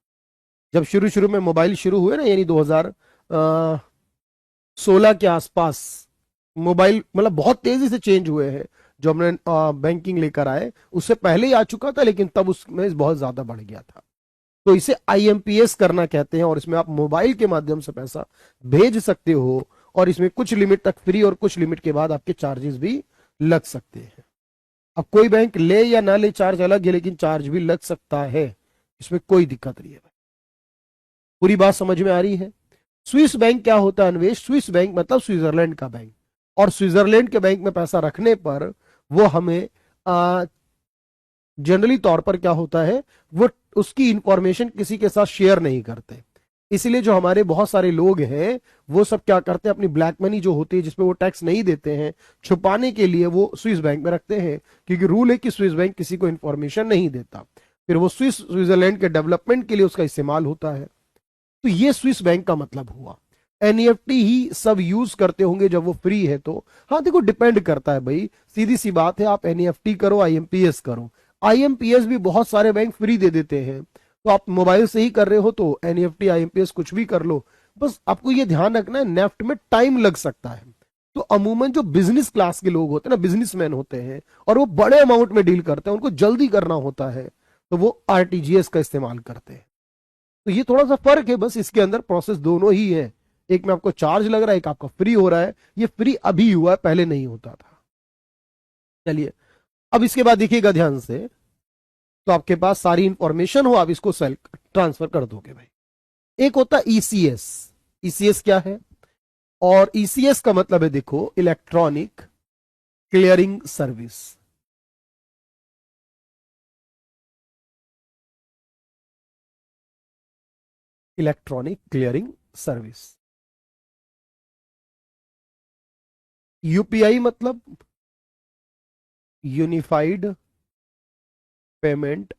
जब शुरू शुरू में मोबाइल शुरू हुए ना, यानी 2016 के आसपास, मोबाइल मतलब बहुत तेजी से चेंज हुए हैं, जो हमने बैंकिंग लेकर आए, उससे पहले ही आ चुका था, लेकिन तब उसमें बहुत ज्यादा बढ़ गया था। तो इसे आईएमपीएस करना कहते हैं, और इसमें आप मोबाइल के माध्यम से पैसा भेज सकते हो, और इसमें कुछ लिमिट तक फ्री और कुछ लिमिट के बाद आपके चार्जेस भी लग सकते हैं। अब कोई बैंक ले या ना ले, चार्ज अलग है, लेकिन चार्ज भी लग सकता है, इसमें कोई दिक्कत नहीं है। पूरी बात समझ में आ रही है? स्विस बैंक क्या होता है अन्वेष? स्विस बैंक मतलब स्विट्जरलैंड का बैंक, और स्विट्जरलैंड के बैंक में पैसा रखने पर वो हमें जनरली तौर पर क्या होता है, वो उसकी इंफॉर्मेशन किसी के साथ शेयर नहीं करते। इसीलिए जो हमारे बहुत सारे लोग हैं वो सब क्या करते हैं, अपनी ब्लैक मनी जो होती है जिसपे वो टैक्स नहीं देते हैं, छुपाने के लिए वो स्विस बैंक में रखते हैं, क्योंकि रूल है कि स्विस बैंक किसी को इंफॉर्मेशन नहीं देता। फिर वो स्विट्जरलैंड के डेवलपमेंट के लिए उसका इस्तेमाल होता है। तो ये स्विस बैंक का मतलब हुआ। एनईएफटी ही सब यूज करते होंगे जब वो फ्री है तो। हाँ देखो, डिपेंड करता है भाई, सीधी सी बात है, आप एनईएफटी करो, आईएमपीएस करो। आईएमपीएस भी बहुत सारे बैंक फ्री दे देते हैं, तो आप मोबाइल से ही कर रहे हो तो एनईएफटी आईएमपीएस कुछ भी कर लो। बस आपको ये ध्यान रखना है, नेफ्ट में टाइम लग सकता है। तो अमूमन जो बिजनेस क्लास के लोग होते हैं ना, बिजनेसमैन होते हैं, और वो बड़े अमाउंट में डील करते हैं, उनको जल्दी करना होता है, तो वो आरटीजीएस का इस्तेमाल करते हैं। तो ये थोड़ा सा फर्क है बस, इसके अंदर प्रोसेस दोनों ही है। एक में आपको चार्ज लग रहा है, एक आपका फ्री हो रहा है। ये फ्री अभी हुआ है, पहले नहीं होता था। चलिए, अब इसके बाद देखिएगा ध्यान से, तो आपके पास सारी इंफॉर्मेशन हो, आप इसको सेल ट्रांसफर कर दोगे भाई। एक होता है ईसीएस। ईसीएस क्या है? और ईसीएस का मतलब है, देखो, electronic clearing service. Electronic clearing service. UPI मतलब यूनिफाइड पेमेंट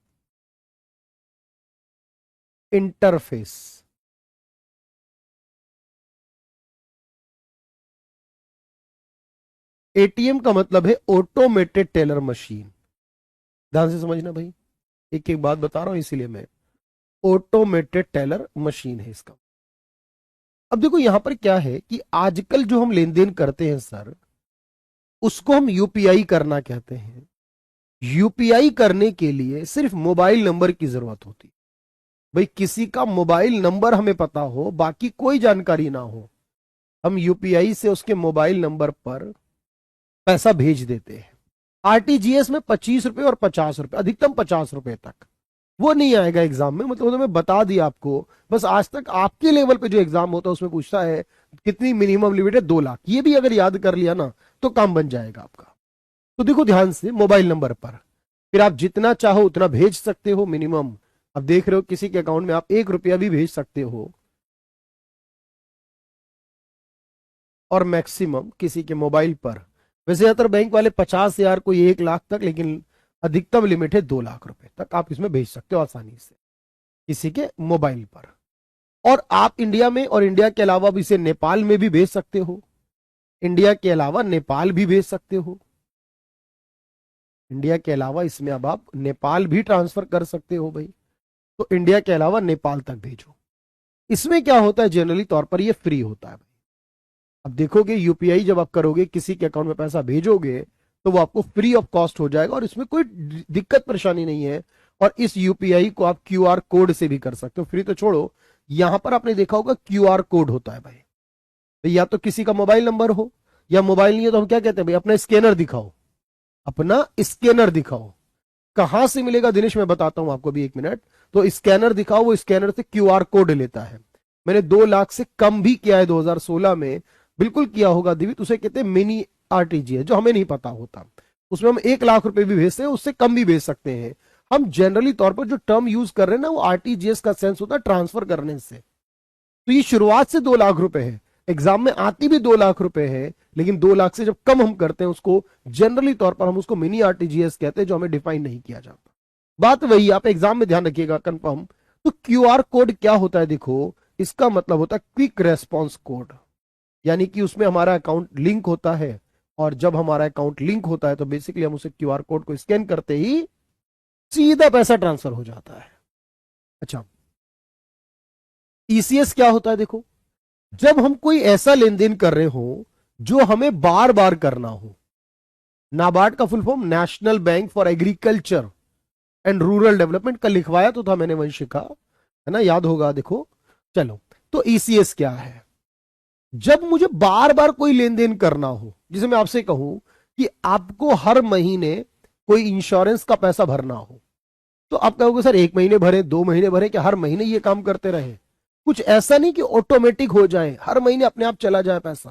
इंटरफेस। एटीएम का मतलब है ऑटोमेटेड टेलर मशीन। ध्यान से समझना भाई, एक एक बात बता रहा हूं इसीलिए मैं, ऑटोमेटेड टेलर मशीन है इसका। अब देखो यहां पर क्या है कि आजकल जो हम लेन देन करते हैं सर, उसको हम यूपीआई करना कहते हैं। यूपीआई करने के लिए सिर्फ मोबाइल नंबर की जरूरत होती है भाई। किसी का मोबाइल नंबर हमें पता हो, बाकी कोई जानकारी ना हो, हम यूपीआई से उसके मोबाइल नंबर पर पैसा भेज देते हैं। आरटीजीएस में 25 रुपए और 50 रुपए, अधिकतम 50 रुपए तक। वो नहीं आएगा एग्जाम में, मतलब तो मैं बता दिया आपको। बस आज तक आपके लेवल पे जो एग्जाम होता है उसमें पूछता है कितनी मिनिमम लिमिट है, 2 लाख। ये भी अगर याद कर लिया ना तो काम बन जाएगा आपका। तो देखो ध्यान से, मोबाइल नंबर पर फिर आप जितना चाहो उतना भेज सकते हो मिनिमम। अब देख रहे हो किसी के अकाउंट में आप 1 रुपया भी भेज सकते हो, और मैक्सिमम किसी के मोबाइल पर, वैसे ज्यादातर बैंक वाले 50 हजार, कोई 1 लाख तक, लेकिन अधिकतम लिमिट है 2 लाख रुपए तक आप इसमें भेज सकते हो आसानी से किसी के मोबाइल पर। और आप इंडिया में और इंडिया के अलावा भी इसे नेपाल में भी भेज सकते हो। इंडिया के अलावा नेपाल भी भेज सकते हो। इंडिया के अलावा इसमें अब आप नेपाल भी ट्रांसफर कर सकते हो भाई। तो इंडिया के अलावा नेपाल तक भेजो। इसमें क्या होता है, जनरली तौर पर ये फ्री होता है भाई। अब देखोगे यूपीआई जब आप करोगे, किसी के अकाउंट में पैसा भेजोगे, तो वो आपको फ्री ऑफ कॉस्ट हो जाएगा, और इसमें कोई दिक्कत परेशानी नहीं है। और इस यूपीआई को आप क्यूआर कोड से भी कर सकते हो। फ्री तो छोड़ो, यहां पर आपने देखा होगा क्यूआर कोड होता है भाई। तो या तो किसी का मोबाइल नंबर हो, या मोबाइल नहीं है तो हम क्या कहते हैं भाई, अपना स्कैनर दिखाओ, अपना स्कैनर दिखाओ। कहां से मिलेगा दिनेश, मैं बताता हूं आपको भी, 1 मिनट। तो स्कैनर दिखाओ, वो स्कैनर से क्यूआर कोड लेता है। मैंने 2 लाख से कम भी किया है 2016 में, बिल्कुल किया होगा दिवित, उसे कहते हैं मिनी आरटीजीएस, जो हमें नहीं पता होता। उसमें हम 1 लाख रुपए भी भेजते हैं, उससे कम भी भेज सकते हैं। हम जनरली तौर पर जो टर्म यूज कर रहे हैं ना, वो आरटीजीएस का सेंस होता है ट्रांसफर करने से। तो ये शुरुआत से 2 लाख रुपए है, एग्जाम में आती भी 2 लाख रुपए है, लेकिन 2 लाख से जब कम हम करते हैं उसको जनरली तौर पर हम उसको मिनी आरटीजीएस कहते हैं, जो हमें डिफाइन नहीं किया जाता। बात वही, आप एग्जाम में ध्यान रखिएगा कंफर्म। तो क्यूआर कोड क्या होता है, देखो, इसका मतलब होता है क्विक रेस्पॉन्स कोड। यानी कि उसमें हमारा अकाउंट लिंक होता है, और जब हमारा अकाउंट लिंक होता है तो बेसिकली हम उसे क्यूआर कोड को स्कैन करते ही सीधा पैसा ट्रांसफर हो जाता है। अच्छा, ईसीएस क्या होता है, देखो, जब हम कोई ऐसा लेन देन कर रहे हो जो हमें बार बार करना हो। नाबार्ड का full form national bank for agriculture and rural development, का लिखवाया तो था मैंने वंशिका, है ना, याद होगा। देखो चलो, तो ईसीएस क्या है? जब मुझे बार बार कोई लेन देन करना हो, जिसे मैं आपसे कहूं कि आपको हर महीने कोई इंश्योरेंस का पैसा भरना हो, तो आप कहोगे सर 1 महीने भरे, 2 महीने भरे, क्या हर महीने ये काम करते रहे? कुछ ऐसा नहीं कि ऑटोमेटिक हो जाए, हर महीने अपने आप चला जाए पैसा।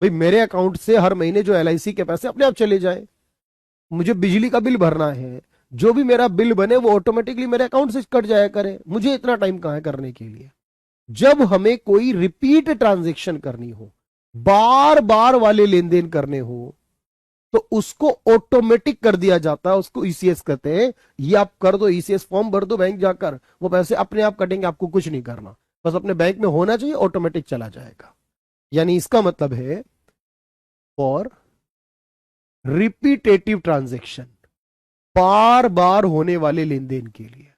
भाई मेरे अकाउंट से हर महीने जो एलआईसी के पैसे अपने आप चले जाए। मुझे बिजली का बिल भरना है, जो भी मेरा बिल बने वो ऑटोमेटिकली मेरे अकाउंट से कट जाया करे, मुझे इतना टाइम कहां है करने के लिए। जब हमें कोई रिपीट ट्रांजैक्शन करनी हो, बार बार वाले लेन देन करने हो, तो उसको ऑटोमेटिक कर दिया जाता है, उसको ईसीएस कहते हैं। ये आप कर दो, ईसीएस फॉर्म भर दो बैंक जाकर, वो पैसे अपने आप कटेंगे, आपको कुछ नहीं करना, बस अपने बैंक में होना चाहिए, ऑटोमेटिक चला जाएगा। यानी इसका मतलब है फॉर रिपीटेटिव ट्रांजैक्शन, बार बार होने वाले लेन देन के लिए।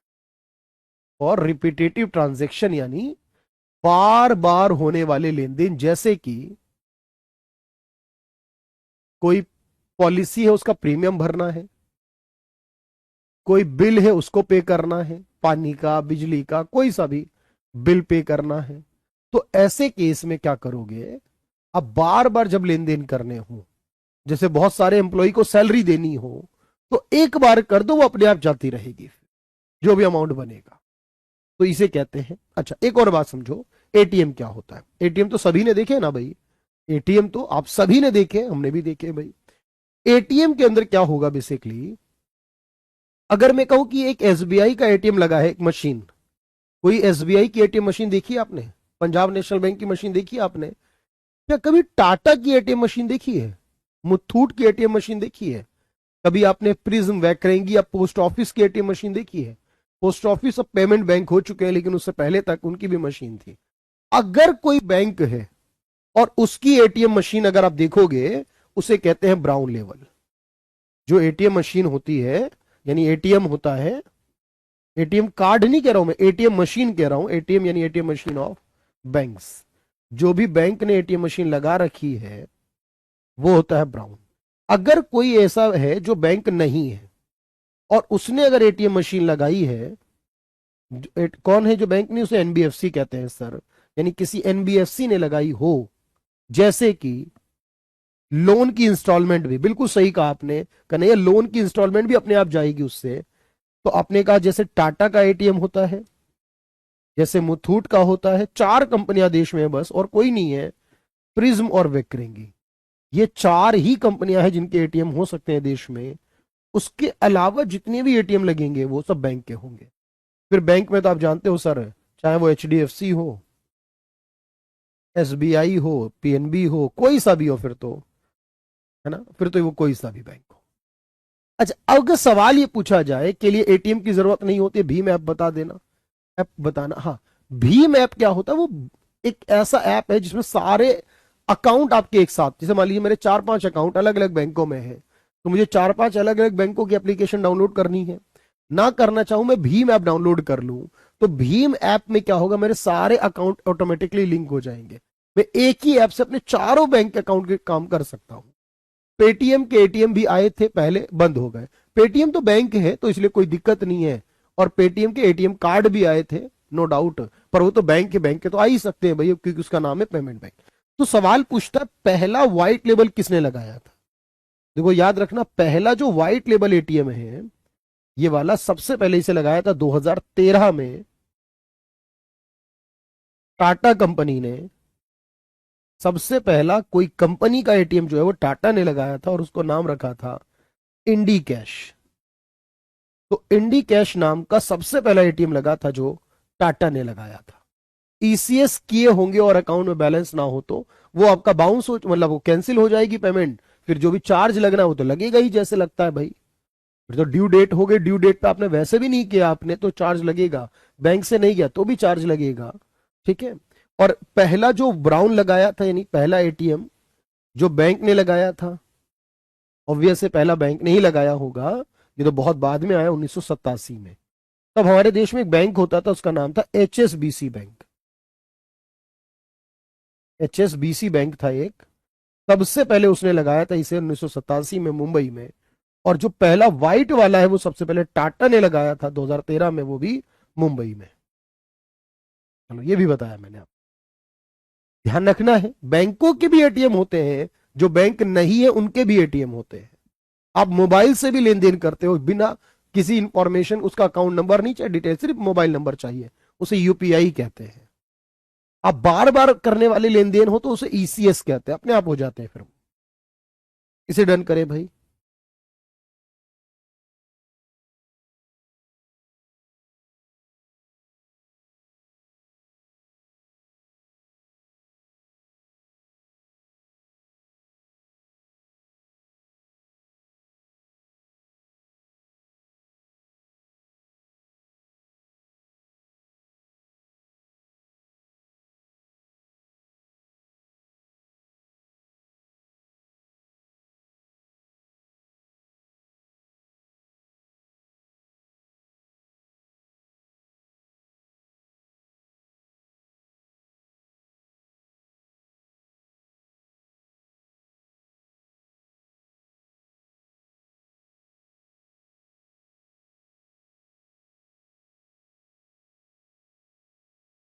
और रिपीटेटिव ट्रांजैक्शन यानी बार बार होने वाले लेन देन, जैसे कि कोई पॉलिसी है उसका प्रीमियम भरना है, कोई बिल है उसको पे करना है, पानी का, बिजली का, कोई सा भी बिल पे करना है। तो ऐसे केस में क्या करोगे, अब बार बार जब लेन देन करने हो, जैसे बहुत सारे एम्प्लॉय को सैलरी देनी हो, तो एक बार कर दो, वो अपने आप जाती रहेगी, जो भी अमाउंट बनेगा। तो इसे कहते हैं। अच्छा, एक और बात समझो, एटीएम क्या होता है। एटीएम तो सभी ने देखे ना भाई, एटीएम तो आप सभी ने देखे, हमने भी देखे भाई। एटीएम के अंदर क्या होगा बेसिकली, अगर मैं कहूं कि एक एसबीआई का एटीएम लगा है, एक मशीन, कोई एसबीआई की एटीएम मशीन देखी है आपने, पंजाब नेशनल बैंक की मशीन देखी है आपने, क्या कभी टाटा की एटीएम मशीन देखी है, मुथूट की एटीएम मशीन देखी है, कभी आपने प्रिज्म, वैकरेंगी या पोस्ट ऑफिस की एटीएम मशीन देखी है? पोस्ट ऑफिस अब पेमेंट बैंक हो चुके हैं, लेकिन उससे पहले तक उनकी भी मशीन थी। अगर कोई बैंक है और उसकी एटीएम मशीन अगर आप देखोगे, उसे कहते हैं ब्राउन लेवल। जो एटीएम मशीन होती है, यानी एटीएम होता है, एटीएम कार्ड नहीं कह रहा हूं मैं, एटीएम मशीन कह रहा हूं, एटीएम यानी एटीएम मशीन ऑफ बैंक्स। जो भी बैंक ने एटीएम मशीन लगा रखी है वो होता है ब्राउन। अगर कोई ऐसा है जो बैंक नहीं है और उसने अगर एटीएम मशीन लगाई है, कौन है जो बैंक नहीं, उसे एनबीएफसी कहते हैं सर, यानी किसी एनबीएफसी ने लगाई हो, जैसे कि लोन की इंस्टॉलमेंट भी, बिल्कुल सही कहा आपने कन्हैया, लोन की इंस्टॉलमेंट भी अपने आप जाएगी उससे। तो आपने कहा जैसे टाटा का एटीएम होता है, जैसे मुथूट का होता है, चार कंपनियां देश में है बस, और कोई नहीं है, प्रिज्म और वेकरेंगी, ये चार ही कंपनियां हैं जिनके एटीएम हो सकते हैं देश में। उसके अलावा जितने भी एटीएम लगेंगे वो सब बैंक के होंगे। फिर बैंक में तो आप जानते हो सर, चाहे वो एचडीएफसी हो, एसबीआई हो, पीएनबी हो, कोई सा भी हो, फिर तो है ना, फिर तो वो कोई सा भी बैंक हो। अच्छा, अब अगर सवाल ये पूछा जाए के लिए एटीएम की जरूरत नहीं होती, भीम ऐप बता देना, ऐप बताना। हाँ, भीम ऐप क्या होता है, वो एक ऐसा ऐप है जिसमें सारे अकाउंट आपके एक साथ, जैसे मान लीजिए मेरे 4-5 अकाउंट अलग अलग बैंकों में है, तो मुझे 4-5 अलग अलग बैंकों की एप्लीकेशन डाउनलोड करनी है, ना करना चाहूं मैं भीम ऐप डाउनलोड कर लूं, तो भीम ऐप में क्या होगा, मेरे सारे अकाउंट ऑटोमेटिकली लिंक हो जाएंगे, मैं एक ही ऐप से अपने चारों बैंक अकाउंट के काम कर सकता हूं। पेटीएम के एटीएम भी आए थे पहले, बंद हो गए। पेटीएम तो बैंक है तो इसलिए कोई दिक्कत नहीं है, और पेटीएम के एटीएम कार्ड भी आए थे, नो डाउट, पर वो तो बैंक के तो आ ही सकते हैं भैया, क्योंकि उसका नाम है पेमेंट बैंक। तो सवाल पूछता है पहला व्हाइट लेबल किसने लगाया था। देखो याद रखना, पहला जो व्हाइट लेबल एटीएम है ये वाला, सबसे पहले इसे लगाया था 2013 में, टाटा कंपनी ने। सबसे पहला कोई कंपनी का एटीएम जो है वो टाटा ने लगाया था, और उसको नाम रखा था इंडी कैश। तो इंडी कैश नाम का सबसे पहला एटीएम लगा था जो टाटा ने लगाया था। ईसीएस किए होंगे और अकाउंट में बैलेंस ना हो तो वो आपका बाउंस हो, मतलब वो कैंसिल हो जाएगी पेमेंट, फिर जो भी चार्ज लगना है वो तो लगेगा ही, जैसे लगता है भाई। फिर तो ड्यू डेट हो गई, ड्यू डेट पे आपने वैसे भी नहीं किया आपने तो चार्ज लगेगा, बैंक से नहीं गया तो भी चार्ज लगेगा, ठीक है। और पहला जो ब्राउन लगाया था, यानी पहला एटीएम जो बैंक ने लगाया था, ऑब्वियस है पहला बैंक ने ही लगाया होगा, ये तो बहुत बाद में आया 1987 में। तब हमारे देश में एक बैंक होता था, उसका नाम था एचएसबीसी बैंक। एचएसबीसी बैंक था एक, सबसे पहले उसने लगाया था इसे 1987 में मुंबई में। और जो पहला व्हाइट वाला है वो सबसे पहले टाटा ने लगाया था 2013 में, वो भी मुंबई में। चलो ये भी बताया मैंने आपको। ध्यान रखना है, बैंकों के भी एटीएम होते हैं, जो बैंक नहीं है उनके भी एटीएम होते हैं। आप मोबाइल से भी लेन देन करते हो बिना किसी इंफॉर्मेशन, उसका अकाउंट नंबर नहीं चाहिए, डिटेल, सिर्फ मोबाइल नंबर चाहिए, उसे यूपीआई कहते हैं। आप बार बार करने वाले लेन देन हो तो उसे ईसीएस कहते हैं, अपने आप हो जाते हैं फिर। इसे डन करें भाई।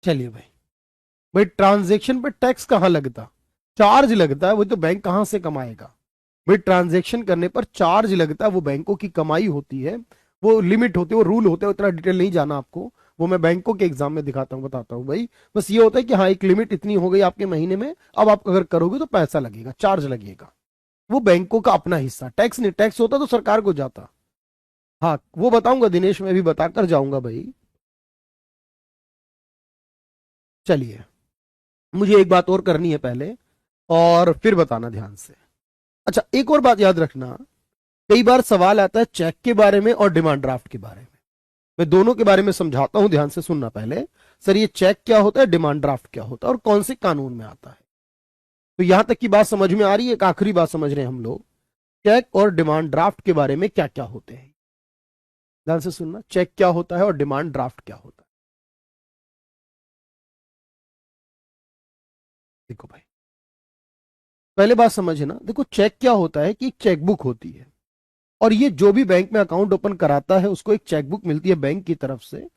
चलिए भाई, भाई ट्रांजैक्शन पे टैक्स कहाँ लगता, चार्ज लगता है, वो तो बैंक कहाँ से कमाएगा। भाई ट्रांजैक्शन करने पर चार्ज लगता है, वो बैंकों की कमाई होती है, वो लिमिट होती है, वो रूल होते हैं, उतना डिटेल नहीं जाना आपको, वो मैं बैंकों के एग्जाम में दिखाता हूँ, बताता हूँ भाई। बस ये होता है कि हाँ एक लिमिट इतनी हो गई आपके महीने में, अब आप अगर करोगे तो पैसा लगेगा, चार्ज लगेगा, वो बैंकों का अपना हिस्सा, टैक्स नहीं, टैक्स होता तो सरकार को जाता। हाँ वो बताऊंगा दिनेश, मैं भी बताकर जाऊंगा भाई। चलिए, मुझे एक बात और करनी है पहले, और फिर बताना ध्यान से। अच्छा एक और बात याद रखना, कई बार सवाल आता है चेक के बारे में और डिमांड ड्राफ्ट के बारे में, मैं दोनों के बारे में समझाता हूं, ध्यान से सुनना पहले। सर ये चेक क्या होता है, डिमांड ड्राफ्ट क्या होता है, और कौन से कानून में आता है। तो यहां तक की बात समझ में आ रही है, एक आखिरी बात समझ रहे हैं हम लोग, चेक और डिमांड ड्राफ्ट के बारे में क्या क्या होते हैं। ध्यान से सुनना, चेक क्या होता है और डिमांड ड्राफ्ट क्या होता है। देखो भाई, पहले बात समझना, देखो चेक क्या होता है कि एक चेकबुक होती है, और ये जो भी बैंक में अकाउंट ओपन कराता है उसको एक चेकबुक मिलती है बैंक की तरफ से,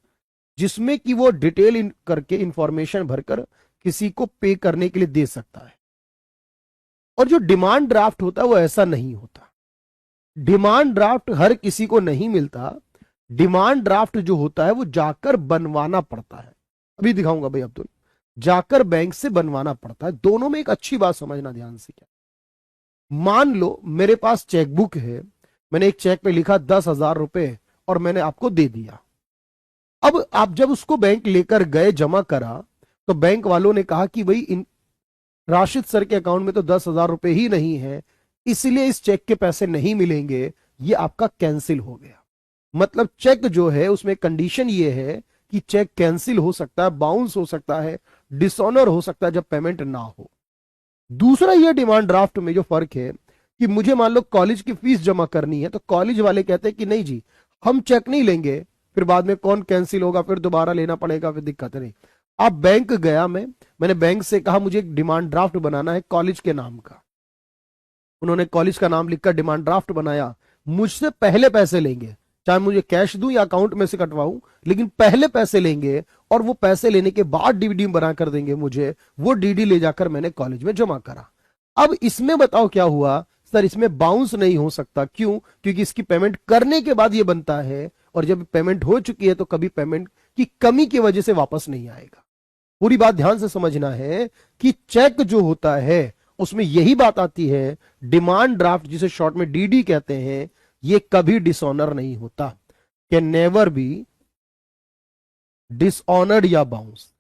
जिसमें कि वो डिटेल करके इंफॉर्मेशन भरकर किसी को पे करने के लिए दे सकता है। और जो डिमांड ड्राफ्ट होता है वो ऐसा नहीं होता, डिमांड ड्राफ्ट हर किसी को नहीं मिलता, डिमांड ड्राफ्ट जो होता है वो जाकर बनवाना पड़ता है। अभी दिखाऊंगा भाई अब्दुल, जाकर बैंक से बनवाना पड़ता है। दोनों में एक अच्छी बात समझना ध्यान से, क्या, मान लो मेरे पास चेकबुक है, मैंने एक चेक पे लिखा 10,000 रुपए और मैंने आपको दे दिया। अब आप जब उसको बैंक लेकर गए जमा करा, तो बैंक वालों ने कहा कि भाई इन राशिद सर के अकाउंट में तो 10,000 रुपए ही नहीं है, इसलिए इस चेक के पैसे नहीं मिलेंगे, ये आपका कैंसिल हो गया। मतलब चेक जो है उसमें कंडीशन ये है कि चेक कैंसिल हो सकता है, बाउंस हो सकता है, डिसऑनर हो सकता है जब पेमेंट ना हो। दूसरा ये डिमांड ड्राफ्ट में जो फर्क है कि मुझे मान लो कॉलेज की फीस जमा करनी है, तो कॉलेज वाले कहते हैं कि नहीं जी, हम चेक नहीं लेंगे, फिर बाद में कौन कैंसिल होगा, फिर दोबारा लेना पड़ेगा, फिर दिक्कत नहीं। अब बैंक गया मैंने बैंक से कहा मुझे एक डिमांड ड्राफ्ट बनाना है कॉलेज के नाम का, उन्होंने कॉलेज का नाम लिखकर डिमांड ड्राफ्ट बनाया, मुझसे पहले पैसे लेंगे, चाहे मुझे कैश दूं या अकाउंट में से कटवाऊं, लेकिन पहले पैसे लेंगे, और वो पैसे लेने के बाद डीडी बना कर देंगे मुझे, वो डीडी ले जाकर मैंने कॉलेज में जमा करा। अब इसमें बताओ क्या हुआ, सर इसमें बाउंस नहीं हो सकता, क्यों, क्योंकि इसकी पेमेंट करने के बाद ये बनता है, और जब पेमेंट हो चुकी है तो कभी पेमेंट की कमी की वजह से वापस नहीं आएगा। पूरी बात ध्यान से समझना है कि चेक जो होता है उसमें यही बात आती है, डिमांड ड्राफ्ट जिसे शॉर्ट में डीडी कहते हैं, ये कभी डिसऑनर नहीं होता, कैन नेवर बी डिसऑनर्ड या बाउंस।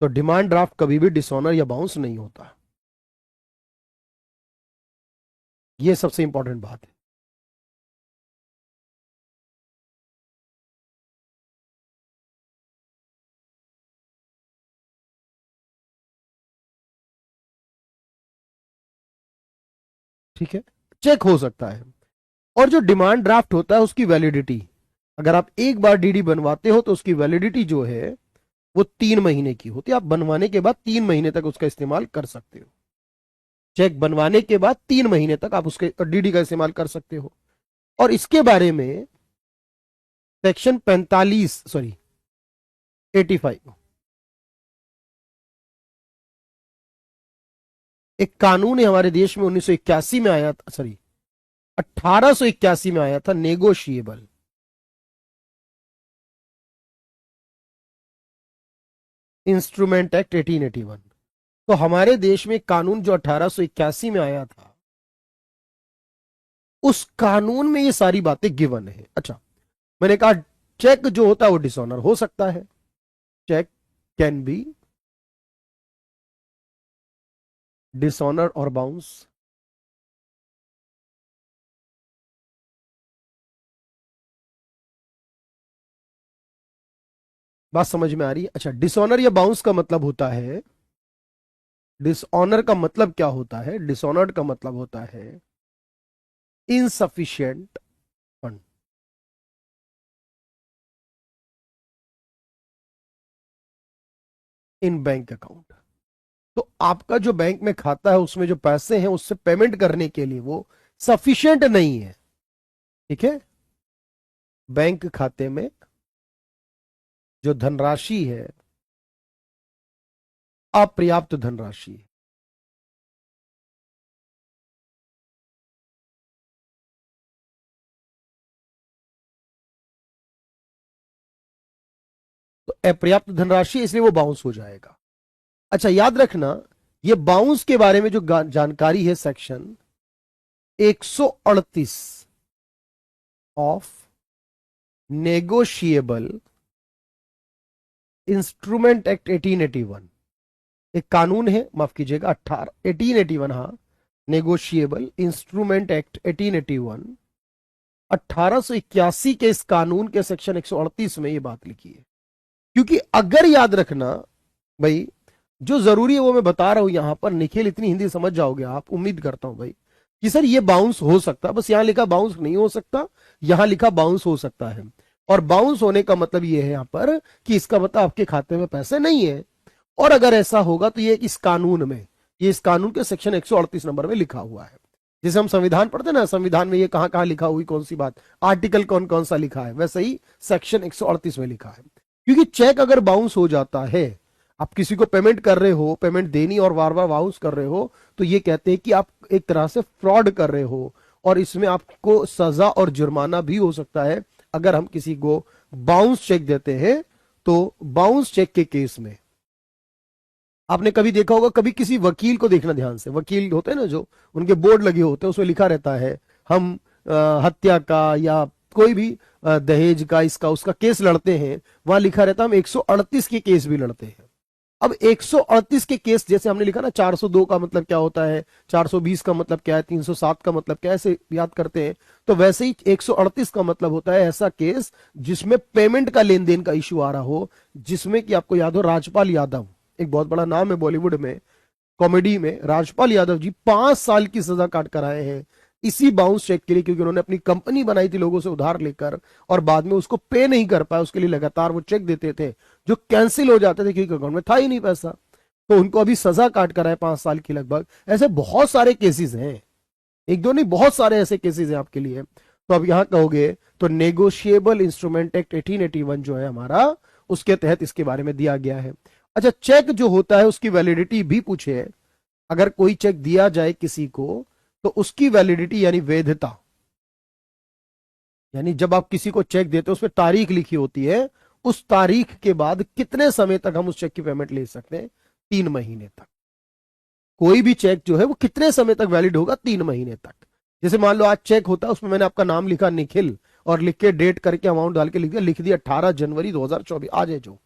तो डिमांड ड्राफ्ट कभी भी डिसऑनर या बाउंस नहीं होता, ये सबसे इंपॉर्टेंट बात है। ठीक है, चेक हो सकता है, और जो डिमांड ड्राफ्ट होता है उसकी वैलिडिटी, अगर आप एक बार डीडी बनवाते हो तो उसकी वैलिडिटी जो है वो 3 महीने की होती है, आप बनवाने के बाद 3 महीने तक उसका इस्तेमाल कर सकते हो। चेक बनवाने के बाद 3 महीने तक आप उसके डीडी का इस्तेमाल कर सकते हो। और इसके बारे में सेक्शन 45, सॉरी 85, एक कानून है हमारे देश में 1981 में आया था, सॉरी 1881 में आया था, नेगोशिएबल इंस्ट्रूमेंट एक्ट 1881। तो हमारे देश में कानून जो 1881 में आया था, उस कानून में ये सारी बातें गिवन है। अच्छा, मैंने कहा चेक जो होता है वो डिसऑनर हो सकता है, चेक कैन बी डिसऑनर और बाउंस। बात समझ में आ रही है। अच्छा, डिसऑनर या बाउंस का मतलब होता है, डिसऑनर का मतलब क्या होता है, डिसऑनर्ड का मतलब होता है insufficient fund in bank account. तो आपका जो बैंक में खाता है उसमें जो पैसे हैं उससे पेमेंट करने के लिए वो सफिशिएंट नहीं है। ठीक है, बैंक खाते में जो धनराशि है अपर्याप्त धनराशि है। तो अपर्याप्त धनराशि, इसलिए वो बाउंस हो जाएगा। अच्छा याद रखना, ये बाउंस के बारे में जो जानकारी है section 138 of negotiable instrument act 1881, एक कानून है, माफ कीजिएगा 1881, हाँ, नेगोशिएबल इंस्ट्रूमेंट एक्ट 1881, 1881 के इस कानून के सेक्शन 138 में ये बात लिखी है। क्योंकि अगर याद रखना भाई, जो जरूरी है वो मैं बता रहा हूं यहां पर, निखिल इतनी हिंदी समझ जाओगे आप, उम्मीद करता हूं भाई, कि सर ये बाउंस हो सकता है, बस यहां लिखा बाउंस नहीं हो सकता, यहां लिखा बाउंस हो सकता है। और बाउंस होने का मतलब ये है यहां पर कि इसका मतलब आपके खाते में पैसे नहीं है। और अगर ऐसा होगा तो ये इस कानून में, ये इस कानून के सेक्शन 138 नंबर में लिखा हुआ है। जैसे हम संविधान पढ़ते ना, संविधान में ये कहां कहां लिखा हुई, कौन सी बात, आर्टिकल कौन कौन सा लिखा है, वैसे ही सेक्शन 138 में लिखा है। क्योंकि चेक अगर बाउंस हो जाता है, आप किसी को पेमेंट कर रहे हो, पेमेंट देनी और बार बार बाउंस कर रहे हो, तो ये कहते हैं कि आप एक तरह से फ्रॉड कर रहे हो, और इसमें आपको सजा और जुर्माना भी हो सकता है अगर हम किसी को बाउंस चेक देते हैं। तो बाउंस चेक के केस में आपने कभी देखा होगा, कभी किसी वकील को देखना ध्यान से, वकील होते हैं ना जो, उनके बोर्ड लगे होते हैं, उसमें लिखा रहता है हम हत्या का या कोई भी दहेज का, इसका उसका केस लड़ते हैं, वहां लिखा रहता है हम 138 के केस भी लड़ते हैं। अब 138 के केस, जैसे हमने लिखा ना 402 का मतलब क्या होता है, 420 का मतलब क्या है, 307 का मतलब क्या है, ऐसे याद करते हैं, तो वैसे ही 138 का मतलब होता है ऐसा केस जिसमें पेमेंट का लेन देन का इश्यू आ रहा हो, जिसमें कि आपको याद हो राजपाल यादव, एक बहुत बड़ा नाम है बॉलीवुड में, कॉमेडी में, राजपाल यादव जी 5 साल की सजा काट कर आए हैं इसी बाउंस चेक के लिए, क्योंकि उन्होंने अपनी कंपनी बनाई थी लोगों से उधार लेकर, और बाद में उसको पे नहीं कर पाए, उसके लिए लगातार वो चेक देते थे जो कैंसिल हो जाते थे क्योंकि अकाउंट में था ही नहीं पैसा। तो उनको अभी सजा काट कर आए 5 साल की लगभग। ऐसे बहुत सारे केसेस हैं, एक दो नहीं, बहुत सारे ऐसे केसेस हैं आपके लिए। तो अब यहां कहोगे तो नेगोशिएबल इंस्ट्रूमेंट एक्ट 1881 जो है हमारा, उसके तहत इसके बारे में दिया गया है। अच्छा, चेक जो होता है उसकी वैलिडिटी भी पूछे, अगर कोई चेक दिया जाए किसी को तो उसकी वैलिडिटी यानी वैधता, यानी जब आप किसी को चेक देते हो उसमें तारीख लिखी होती है, उस तारीख के बाद कितने समय तक हम उस चेक की पेमेंट ले सकते हैं, 3 महीने तक। कोई भी चेक जो है वो कितने समय तक वैलिड होगा, 3 महीने तक। जैसे मान लो आज चेक होता है, उसमें मैंने आपका नाम लिखा निखिल, और लिख के डेट करके अमाउंट डाल के लिख दिया 18 जनवरी 2024, आज है जो,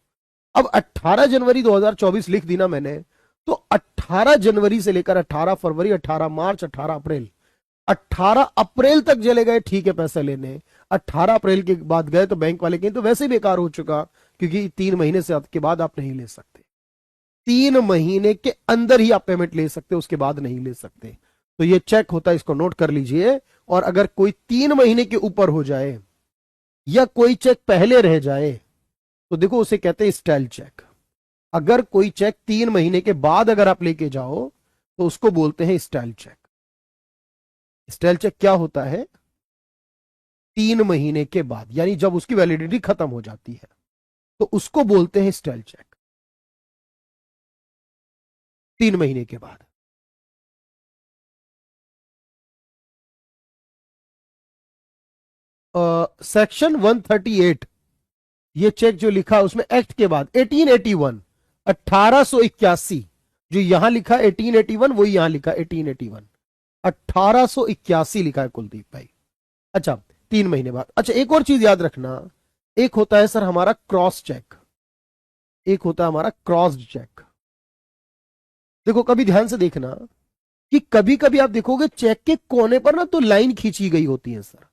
अब 18 जनवरी 2024 लिख दी ना मैंने, तो 18 जनवरी से लेकर 18 फरवरी, 18 मार्च, 18 अप्रैल, 18 अप्रैल तक चले गए, ठीक है, पैसा लेने, 18 अप्रैल के बाद गए तो बैंक वाले कहें तो वैसे ही बेकार हो चुका, क्योंकि 3 महीने से के बाद आप नहीं ले सकते, 3 महीने के अंदर ही आप पेमेंट ले सकते, उसके बाद नहीं ले सकते। तो ये चेक होता है, इसको नोट कर लीजिए। और अगर कोई 3 महीने के ऊपर हो जाए या कोई चेक पहले रह जाए तो देखो उसे कहते हैं स्टाइल चेक। अगर कोई चेक 3 महीने के बाद अगर आप लेके जाओ तो उसको बोलते हैं स्टाइल चेक। स्टाइल चेक क्या होता है, 3 महीने के बाद, यानी जब उसकी वैलिडिटी खत्म हो जाती है तो उसको बोलते हैं स्टाइल चेक, 3 महीने के बाद। सेक्शन 138, ये चेक जो लिखा है उसमें एक्ट के बाद 1881, 1881, जो यहां लिखा 1881 वही यहां लिखा 1881, 1881 लिखा है कुलदीप भाई। अच्छा, 3 महीने बाद। अच्छा, एक और चीज याद रखना, एक होता है सर हमारा क्रॉस चेक, एक होता है हमारा क्रॉस चेक। देखो कभी ध्यान से देखना कि कभी कभी आप देखोगे चेक के कोने पर ना तो लाइन खींची गई होती है सर,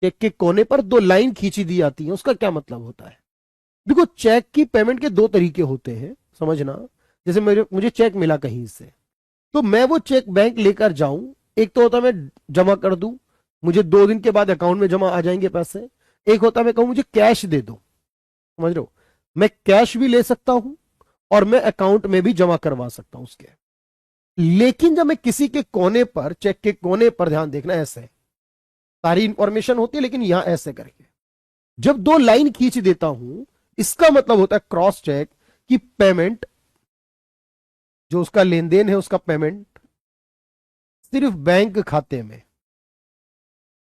चेक के कोने पर 2 लाइन खींची दी जाती है, उसका क्या मतलब होता है। देखो चेक की पेमेंट के 2 तरीके होते हैं, समझना। जैसे मुझे चेक मिला कहीं से, तो मैं वो चेक बैंक लेकर जाऊं, एक तो होता है मैं जमा कर दूं, मुझे 2 दिन के बाद अकाउंट में जमा आ जाएंगे पैसे। एक होता है मैं कहूं मुझे कैश दे दो, समझ रहे हो, मैं कैश भी ले सकता हूं और मैं अकाउंट में भी जमा करवा सकता हूं उसके। लेकिन जब मैं किसी के कोने पर, चेक के कोने पर, ध्यान देखना, ऐसे सारी इंफॉर्मेशन होती है लेकिन यहां ऐसे करके जब दो लाइन खींच देता हूं, इसका मतलब होता है क्रॉस चेक कि पेमेंट, जो उसका लेन देन है उसका पेमेंट सिर्फ बैंक खाते में।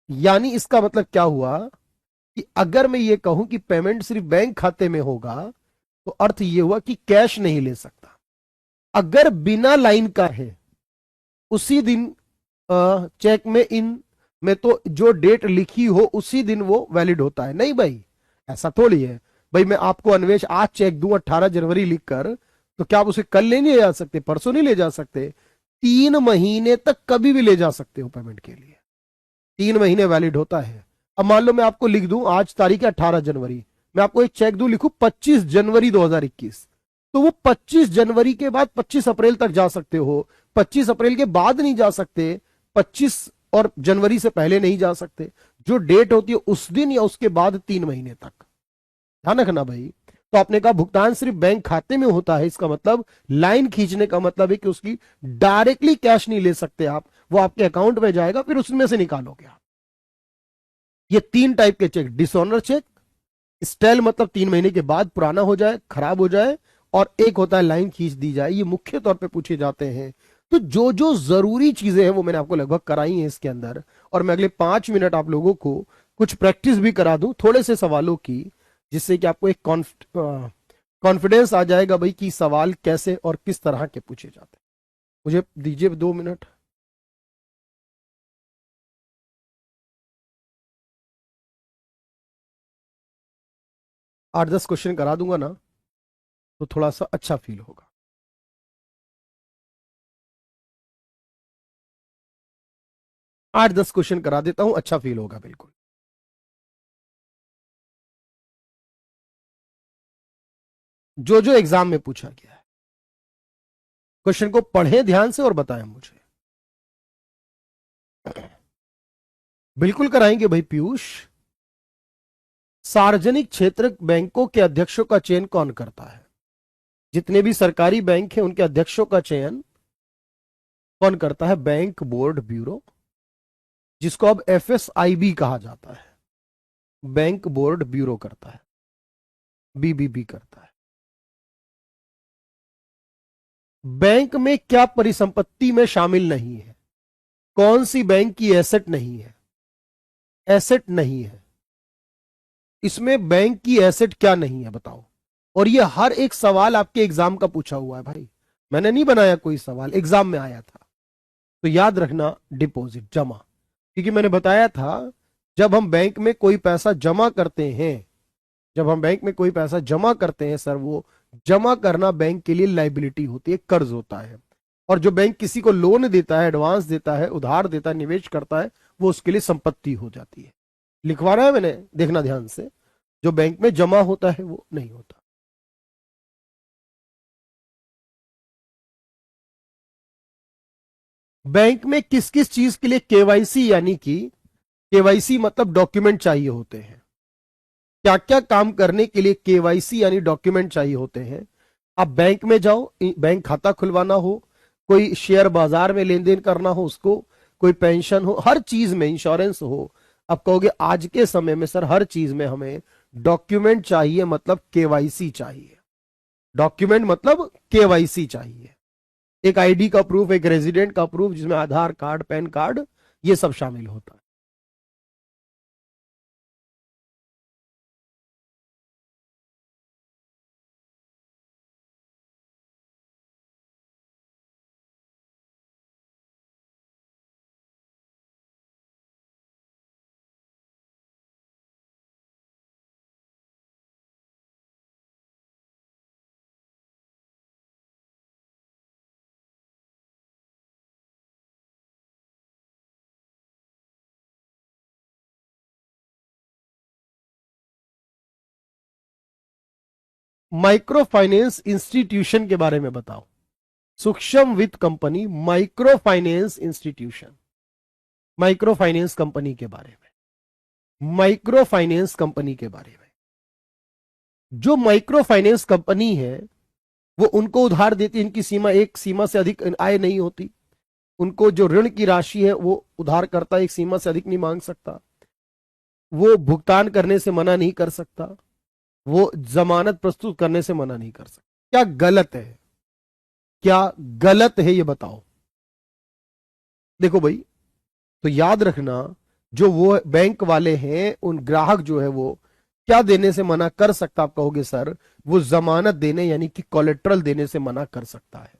यानी इसका मतलब क्या हुआ कि अगर मैं ये कहूं कि पेमेंट सिर्फ बैंक खाते में होगा, तो अर्थ ये हुआ कि कैश नहीं ले सकता। अगर बिना लाइन का है, उसी दिन चेक में इन में तो जो डेट लिखी हो उसी दिन वो वैलिड होता है। नहीं भाई, ऐसा थोड़ी है। भाई मैं आपको अन्वेष आज चेक दूं 18 जनवरी लिखकर, तो क्या आप उसे कल नहीं ले जा सकते, परसों नहीं ले जा सकते? 3 महीने तक कभी भी ले जा सकते हो पेमेंट के लिए। 3 महीने वैलिड होता है। अब मान लो मैं आपको लिख दूं, आज तारीख है 18 जनवरी, मैं आपको एक चेक दूं, लिखूं 25 जनवरी 2021, तो वो 25 जनवरी के बाद 25 अप्रैल तक जा सकते हो, 25 अप्रैल के बाद नहीं जा सकते, 25 और जनवरी से पहले नहीं जा सकते। जो डेट होती है उस दिन या उसके बाद 3 महीने तक। ध्यान रखना भाई। तो आपने कहा भुगतान सिर्फ बैंक खाते में होता है, इसका मतलब लाइन खींचने का मतलब है कि उसकी डायरेक्टली कैश नहीं ले सकते आप, वो आपके अकाउंट में जाएगा, फिर उसमें से निकालोगे आप। ये 3 टाइप के चेक, डिसऑनर चेक, स्टेल मतलब 3 महीने के बाद पुराना हो जाए, खराब हो जाए, और एक होता है लाइन खींच दी जाए। ये मुख्य तौर पे पूछे जाते हैं। तो जो जो जरूरी चीजें हैं वो मैंने आपको लगभग कराई हैं इसके अंदर, और मैं अगले 5 मिनट आप लोगों को कुछ प्रैक्टिस भी करा दूं थोड़े से सवालों की, जिससे कि आपको एक कॉन्फिडेंस आ जाएगा भाई कि सवाल कैसे और किस तरह के पूछे जाते हैं। मुझे दीजिए 2 मिनट। आठ 10 क्वेश्चन करा दूंगा ना, तो थोड़ा सा अच्छा फील होगा। 8 10 क्वेश्चन करा देता हूं, अच्छा फील होगा बिल्कुल। जो जो एग्जाम में पूछा गया है, क्वेश्चन को पढ़ें ध्यान से और बताएं मुझे। बिल्कुल कराएंगे भाई पीयूष। सार्वजनिक क्षेत्र बैंकों के अध्यक्षों का चयन कौन करता है? जितने भी सरकारी बैंक हैं उनके अध्यक्षों का चयन कौन करता है? बैंक बोर्ड ब्यूरो, जिसको अब एफएसआईबी कहा जाता है। बैंक बोर्ड ब्यूरो करता है, बीबीबी करता है। बैंक में क्या परिसंपत्ति में शामिल नहीं है? कौन सी बैंक की एसेट नहीं है? एसेट नहीं है इसमें। बैंक की एसेट क्या नहीं है बताओ? और ये हर एक सवाल आपके एग्जाम का पूछा हुआ है भाई, मैंने नहीं बनाया कोई सवाल, एग्जाम में आया था। तो याद रखना, डिपॉजिट, जमा, क्योंकि मैंने बताया था जब हम बैंक में कोई पैसा जमा करते हैं, जब हम बैंक में कोई पैसा जमा करते हैं सर, वो जमा करना बैंक के लिए लाइबिलिटी होती है, कर्ज होता है। और जो बैंक किसी को लोन देता है, एडवांस देता है, उधार देता है, निवेश करता है, वो उसके लिए संपत्ति हो जाती है। लिखवा रहा है मैंने, देखना ध्यान से। जो बैंक में जमा होता है वो नहीं होता। बैंक में किस किस चीज के लिए केवाईसी, यानी कि केवाईसी मतलब डॉक्यूमेंट चाहिए होते हैं? क्या क्या काम करने के लिए केवाईसी यानी डॉक्यूमेंट चाहिए होते हैं? आप बैंक में जाओ, बैंक खाता खुलवाना हो, कोई शेयर बाजार में लेन देन करना हो उसको, कोई पेंशन हो, हर चीज में, इंश्योरेंस हो, आप कहोगे आज के समय में सर हर चीज में हमें डॉक्यूमेंट चाहिए, मतलब केवाईसी चाहिए। डॉक्यूमेंट मतलब केवाईसी चाहिए। एक आईडी का प्रूफ, एक रेजिडेंट का प्रूफ, जिसमें आधार कार्ड, पैन कार्ड, ये सब शामिल होता है। माइक्रो फाइनेंस इंस्टीट्यूशन के बारे में बताओ। सूक्ष्म वित्त company, micro finance institution, micro finance company के बारे में, माइक्रो फाइनेंस कंपनी के बारे में। जो माइक्रो फाइनेंस कंपनी है वो उनको उधार देती, इनकी सीमा एक सीमा से अधिक आय नहीं होती। उनको जो ऋण की राशि है वो उधारकर्ता एक सीमा से अधिक नहीं मांग सकता, वो भुगतान करने से मना नहीं कर सकता, वो जमानत प्रस्तुत करने से मना नहीं कर सकता। क्या गलत है? क्या गलत है ये बताओ। देखो भाई, तो याद रखना, जो वो बैंक वाले हैं, उन ग्राहक जो है वो क्या देने से मना कर सकता? आप कहोगे सर वो जमानत देने यानी कि कोलेट्रल देने से मना कर सकता है।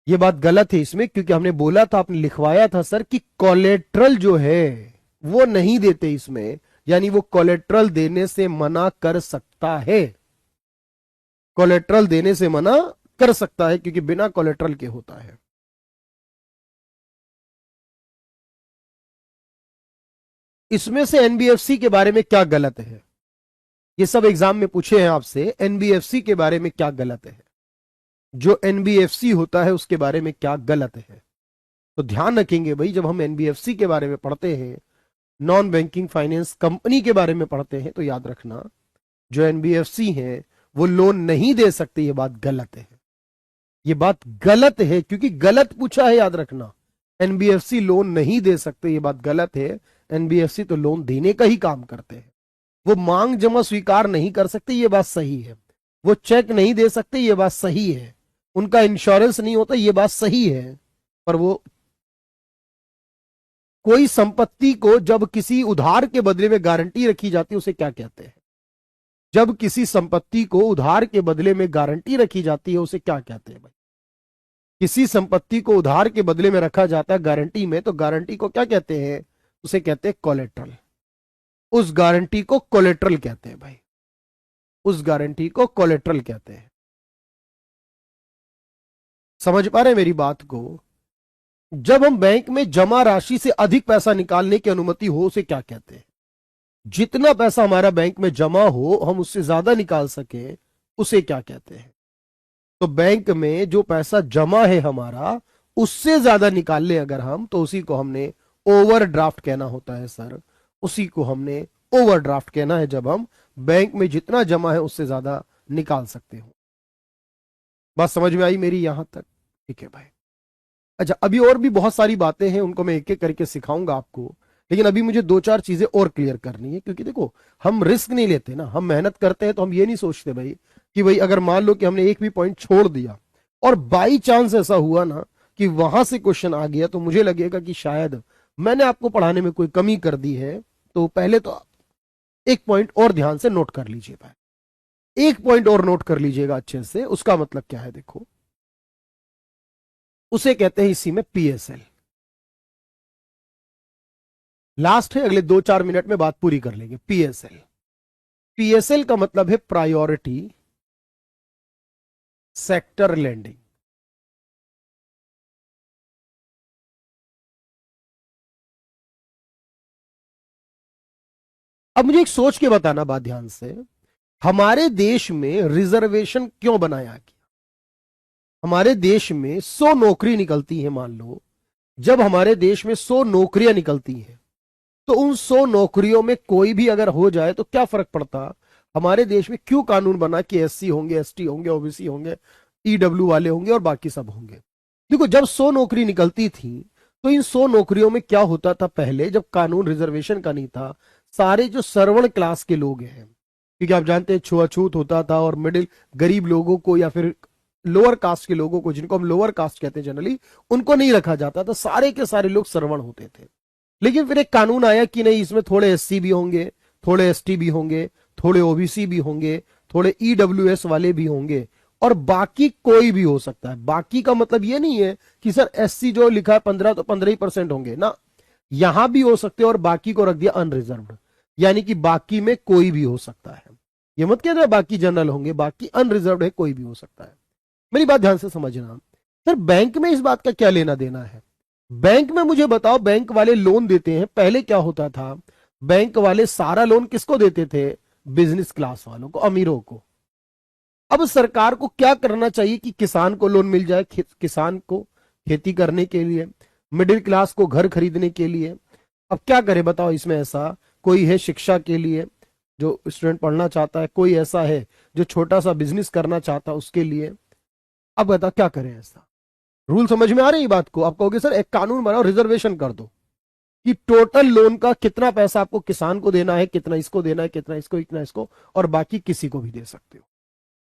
ये बात गलत है इसमें, क्योंकि हमने बोला था, आपने लिखवाया था सर कि कोलेट्रल जो है वो नहीं देते इसमें, यानी वो कोलेट्रल देने से मना कर सकता है। कोलेट्रल देने से मना कर सकता है क्योंकि बिना कोलेट्रल के होता है। इसमें से एनबीएफसी के बारे में क्या गलत है? ये सब एग्जाम में पूछे हैं आपसे, एनबीएफसी के बारे में क्या गलत है, जो एनबीएफसी होता है उसके बारे में क्या गलत है। तो ध्यान रखेंगे भाई, जब हम एनबीएफसी के बारे में पढ़ते हैं, नॉन बैंकिंग फाइनेंस कंपनी के बारे में पढ़ते हैं, तो याद रखना जो एनबीएफसी है वो लोन नहीं दे सकते। ये बात गलत है, ये बात गलत है, क्योंकि गलत पूछा है। याद रखना, एनबीएफसी लोन नहीं दे सकते, ये बात गलत है। एनबीएफसी तो लोन देने का ही काम करते हैं। वो मांग जमा स्वीकार नहीं कर सकते, ये बात सही है। वो चेक नहीं दे सकते, ये बात सही है। उनका इंश्योरेंस नहीं होता, ये बात सही है। पर वो कोई संपत्ति को जब किसी उधार के बदले में गारंटी रखी जाती है, उसे क्या कहते हैं? जब किसी संपत्ति को उधार के बदले में गारंटी रखी जाती है, उसे क्या कहते हैं भाई? किसी संपत्ति को उधार के बदले में रखा जाता है गारंटी में, तो गारंटी को क्या कहते हैं? उसे कहते हैं कोलेट्रल। उस गारंटी को कोलेट्रल कहते हैं भाई, उस गारंटी को कोलेट्रल कहते हैं। समझ पा रहे हैं मेरी बात को? जब हम बैंक में जमा राशि से अधिक पैसा निकालने की अनुमति हो, उसे क्या कहते हैं? जितना पैसा हमारा बैंक में जमा हो, हम उससे ज्यादा निकाल सके, उसे क्या कहते हैं? तो बैंक में जो पैसा जमा है हमारा, उससे ज्यादा निकाल ले अगर हम, तो उसी को हमने ओवरड्राफ्ट कहना होता है सर। उसी को हमने ओवरड्राफ्ट कहना है, जब हम बैंक में जितना जमा है उससे ज्यादा निकाल सकते हो। बात समझ में आई मेरी यहां तक? ठीक है भाई। अच्छा, अभी और भी बहुत सारी बातें हैं, उनको मैं एक एक करके सिखाऊंगा आपको, लेकिन अभी मुझे दो चार चीजें और क्लियर करनी है। क्योंकि देखो, हम रिस्क नहीं लेते ना, हम मेहनत करते हैं, तो हम ये नहीं सोचते भाई कि भाई अगर मान लो कि हमने एक भी पॉइंट छोड़ दिया और बाई चांस ऐसा हुआ ना कि वहां से क्वेश्चन आ गया, तो मुझे लगेगा कि शायद मैंने आपको पढ़ाने में कोई कमी कर दी है। तो पहले तो एक पॉइंट और ध्यान से नोट कर लीजिए भाई, एक पॉइंट और नोट कर लीजिएगा अच्छे से। उसका मतलब क्या है? देखो, उसे कहते हैं इसी में पीएसएल। लास्ट है, अगले 2-4 मिनट में बात पूरी कर लेंगे। पीएसएल, पीएसएल का मतलब है प्रायोरिटी सेक्टर लैंडिंग। अब मुझे एक सोच के बताना बात ध्यान से, हमारे देश में रिजर्वेशन क्यों बनाया गया? हमारे देश में 100 नौकरी निकलती है, मान लो जब हमारे देश में 100 नौकरियां निकलती हैं, तो उन 100 नौकरियों में कोई भी अगर हो जाए तो क्या फर्क पड़ता? हमारे देश में क्यों कानून बना कि एससी होंगे, एसटी होंगे, ओबीसी होंगे, ईडब्ल्यू वाले होंगे और बाकी सब होंगे? देखो, जब 100 नौकरी निकलती थी, तो इन 100 नौकरियों में क्या होता था? पहले जब कानून रिजर्वेशन का नहीं था, सारे जो सर्वण क्लास के लोग हैं, क्योंकि आप जानते हैं छुआछूत होता था, और मिडिल गरीब लोगों को या फिर लोअर कास्ट के लोगों को, जिनको हम लोअर कास्ट कहते हैं जनरली, उनको नहीं रखा जाता था। सारे के सारे लोग सर्वण होते थे। लेकिन फिर एक कानून आया कि नहीं, इसमें थोड़े एससी भी होंगे, थोड़े एसटी भी होंगे, थोड़े ओबीसी भी होंगे, थोड़े ईडब्ल्यूएस वाले भी होंगे, और बाकी कोई भी हो सकता है। बाकी का मतलब ये नहीं है कि सर एससी जो लिखा है 15 तो 15% होंगे ना, यहां भी हो सकते हैं। और बाकी को रख दिया अनरिजर्व्ड, यानी कि बाकी में कोई भी हो सकता है। ये मत कहना बाकी जनरल होंगे, बाकी अनरिजर्व्ड है, कोई भी हो सकता है। मेरी बात ध्यान से समझना। सर बैंक में इस बात का क्या लेना देना है? बैंक में मुझे बताओ, बैंक वाले लोन देते हैं, पहले क्या होता था? बैंक वाले सारा लोन किसको देते थे? बिजनेस क्लास वालों को, अमीरों को। अब सरकार को क्या करना चाहिए कि किसान को लोन मिल जाए, किसान को खेती करने के लिए, मिडिल क्लास को घर खरीदने के लिए। अब क्या करे बताओ इसमें? ऐसा कोई है शिक्षा के लिए, जो स्टूडेंट पढ़ना चाहता है, कोई ऐसा है जो छोटा सा बिजनेस करना चाहता है उसके लिए। अब बता क्या करें ऐसा। रूल समझ में आ रही है बात को? आप कहोगे सर एक कानून बनाओ, रिजर्वेशन कर दो कि टोटल लोन का कितना पैसा आपको किसान को देना है, कितना इसको देना है, कितना इसको, इतना इसको, और बाकी किसी को भी दे सकते हो।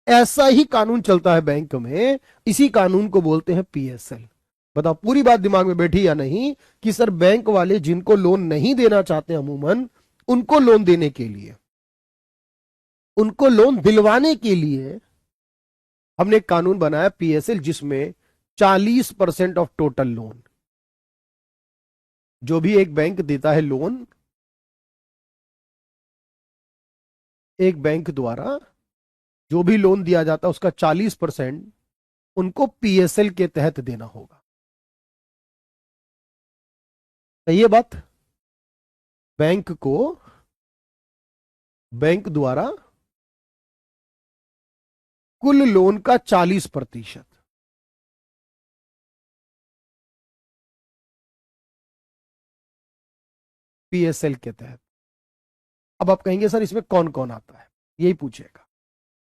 ऐसा ही कानून चलता है बैंक में, इसी कानून को बोलते हैं पीएसएल। बताओ पूरी बात दिमाग में बैठी या नहीं कि सर बैंक वाले जिनको लोन नहीं देना चाहते अमूमन, उनको लोन देने के लिए, उनको लोन दिलवाने के लिए हमने एक कानून बनाया पीएसएल, जिसमें 40% ऑफ टोटल लोन, जो भी एक बैंक देता है लोन, एक बैंक द्वारा जो भी लोन दिया जाता है उसका 40% उनको पीएसएल के तहत देना होगा। सही है बात? बैंक को, बैंक द्वारा कुल लोन का 40% पीएसएल के तहत। अब आप कहेंगे सर इसमें कौन कौन आता है, यही पूछेगा,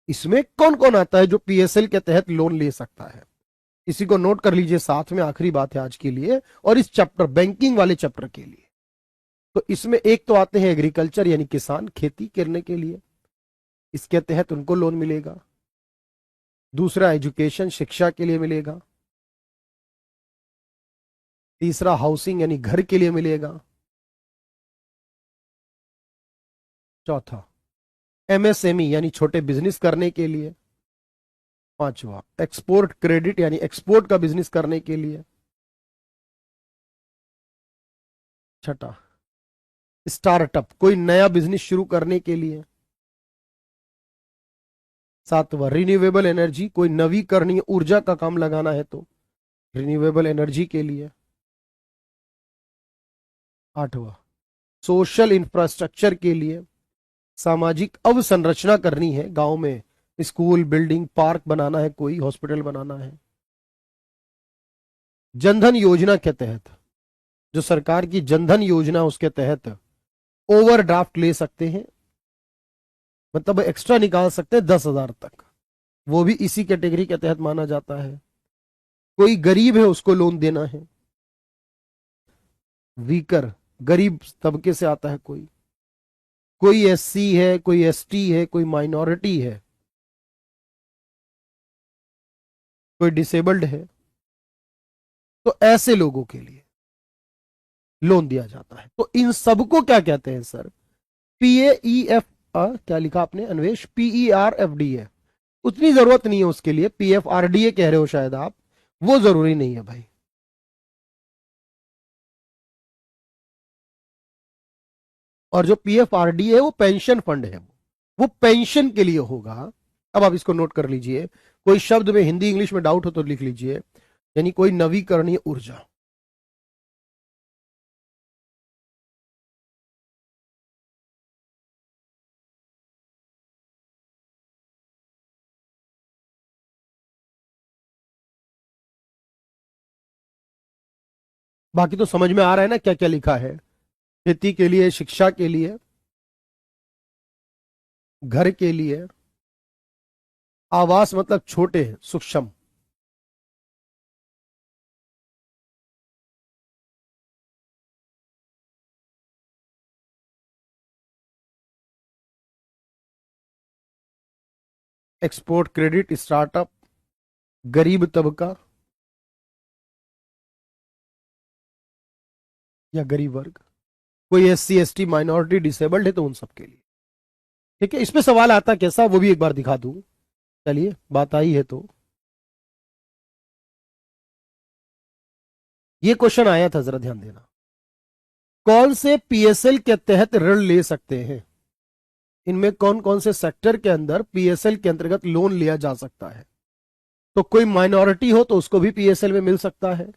इसमें कौन कौन आता है जो पीएसएल के तहत लोन ले सकता है। इसी को नोट कर लीजिए, साथ में आखिरी बात है आज के लिए और इस चैप्टर बैंकिंग वाले चैप्टर के लिए। तो इसमें एक तो आते हैं एग्रीकल्चर यानी किसान, खेती करने के लिए, इसके तहत उनको लोन मिलेगा। दूसरा एजुकेशन, शिक्षा के लिए मिलेगा। तीसरा हाउसिंग यानी घर के लिए मिलेगा। चौथा एमएसएमई यानी छोटे बिजनेस करने के लिए। पांचवा एक्सपोर्ट क्रेडिट यानी एक्सपोर्ट का बिजनेस करने के लिए। छठा स्टार्टअप, कोई नया बिजनेस शुरू करने के लिए। सातवां रिन्यूएबल एनर्जी, कोई नवीकरणीय ऊर्जा का काम लगाना है तो रिन्यूएबल एनर्जी के लिए। आठवां सोशल इंफ्रास्ट्रक्चर के लिए, सामाजिक अवसंरचना करनी है, गांव में स्कूल, बिल्डिंग, पार्क बनाना है, कोई हॉस्पिटल बनाना है। जनधन योजना के तहत, जो सरकार की जनधन योजना उसके तहत ओवरड्राफ्ट ले सकते हैं, मतलब एक्स्ट्रा निकाल सकते हैं 10,000 तक, वो भी इसी कैटेगरी के तहत माना जाता है। कोई गरीब है उसको लोन देना है, वीकर गरीब तबके से आता है कोई एससी है, कोई एसटी है, कोई माइनॉरिटी है, कोई डिसेबल्ड है, तो ऐसे लोगों के लिए लोन दिया जाता है। तो इन सबको क्या कहते हैं सर? पीएईएफ, क्या लिखा आपने अन्वेश? पीईआरएफडी है, उतनी जरूरत नहीं है उसके लिए। पीएफआरडीए कह रहे हो शायद आप, वो जरूरी नहीं है भाई। और जो पीएफआरडीए है वो पेंशन फंड है, वो पेंशन के लिए होगा। अब आप इसको नोट कर लीजिए, कोई शब्द में हिंदी इंग्लिश में डाउट हो तो लिख लीजिए, यानी कोई नवीकरणीय ऊर्जा। बाकी तो समझ में आ रहा है ना क्या क्या लिखा है? खेती के लिए, शिक्षा के लिए, घर के लिए, आवास मतलब छोटे सूक्ष्म, एक्सपोर्ट क्रेडिट, स्टार्टअप, गरीब तबका या गरीब वर्ग, कोई एससी एसटी माइनॉरिटी डिसेबल्ड है तो उन सब के लिए। ठीक है, इसमें सवाल आता कैसा, वो भी एक बार दिखा दूं। चलिए बात आई है तो ये क्वेश्चन आया था, जरा ध्यान देना। कौन से पीएसएल के तहत ऋण ले सकते हैं? इनमें कौन कौन से सेक्टर के अंदर पीएसएल के अंतर्गत लोन लिया जा सकता है? तो कोई माइनॉरिटी हो तो उसको भी पीएसएल में मिल सकता है,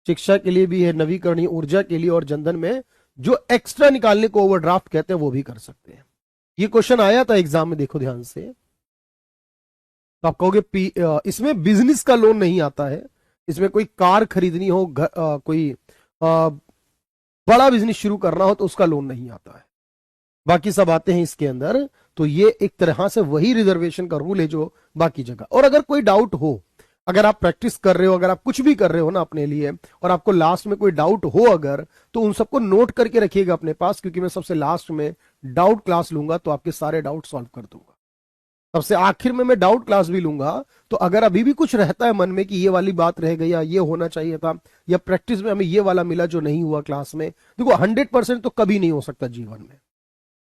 शिक्षा के लिए भी है, नवीकरणीय ऊर्जा के लिए, और जनधन में जो एक्स्ट्रा निकालने को ओवरड्राफ्ट कहते हैं वो भी कर सकते हैं। ये क्वेश्चन आया था एग्जाम में, देखो ध्यान से। तो आप कहोगे इसमें बिजनेस का लोन नहीं आता है, इसमें कोई कार खरीदनी हो, कोई बड़ा बिजनेस शुरू करना हो तो उसका लोन नहीं आता है। बाकी सब आते हैं इसके अंदर। तो ये एक तरह से वही रिजर्वेशन का रूल है जो बाकी जगह। और अगर कोई डाउट हो, अगर आप प्रैक्टिस कर रहे हो, अगर आप कुछ भी कर रहे हो ना अपने लिए, और आपको लास्ट में कोई डाउट हो अगर, तो उन सबको नोट करके रखिएगा अपने पास, क्योंकि मैं सबसे लास्ट में डाउट क्लास लूंगा तो आपके सारे डाउट सॉल्व कर दूंगा। सबसे आखिर में मैं डाउट क्लास भी लूंगा। तो अगर अभी भी कुछ रहता है मन में कि ये वाली बात रह गई या ये होना चाहिए था, या प्रैक्टिस में हमें ये वाला मिला जो नहीं हुआ क्लास में, देखो 100% तो कभी नहीं हो सकता जीवन में।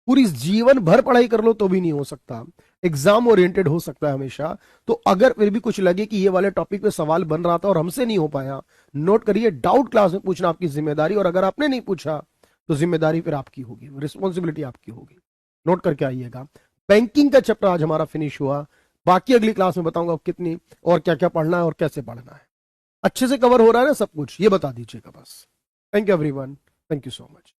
पूरी जीवन भर पढ़ाई कर लो तो भी नहीं हो सकता। एग्जाम ओरिएंटेड हो सकता है हमेशा। तो अगर फिर भी कुछ लगे कि ये वाले टॉपिक पे सवाल बन रहा था और हमसे नहीं हो पाया, नोट करिए, डाउट क्लास में पूछना आपकी जिम्मेदारी। और अगर आपने नहीं पूछा तो जिम्मेदारी फिर आपकी होगी, रिस्पॉन्सिबिलिटी आपकी होगी। नोट करके आइएगा। बैंकिंग का चैप्टर आज हमारा फिनिश हुआ। बाकी अगली क्लास में बताऊंगा कितनी और क्या क्या पढ़ना है और कैसे पढ़ना है। अच्छे से कवर हो रहा है ना सब कुछ, ये बता दीजिएगा बस। Thank you everyone, thank you so much.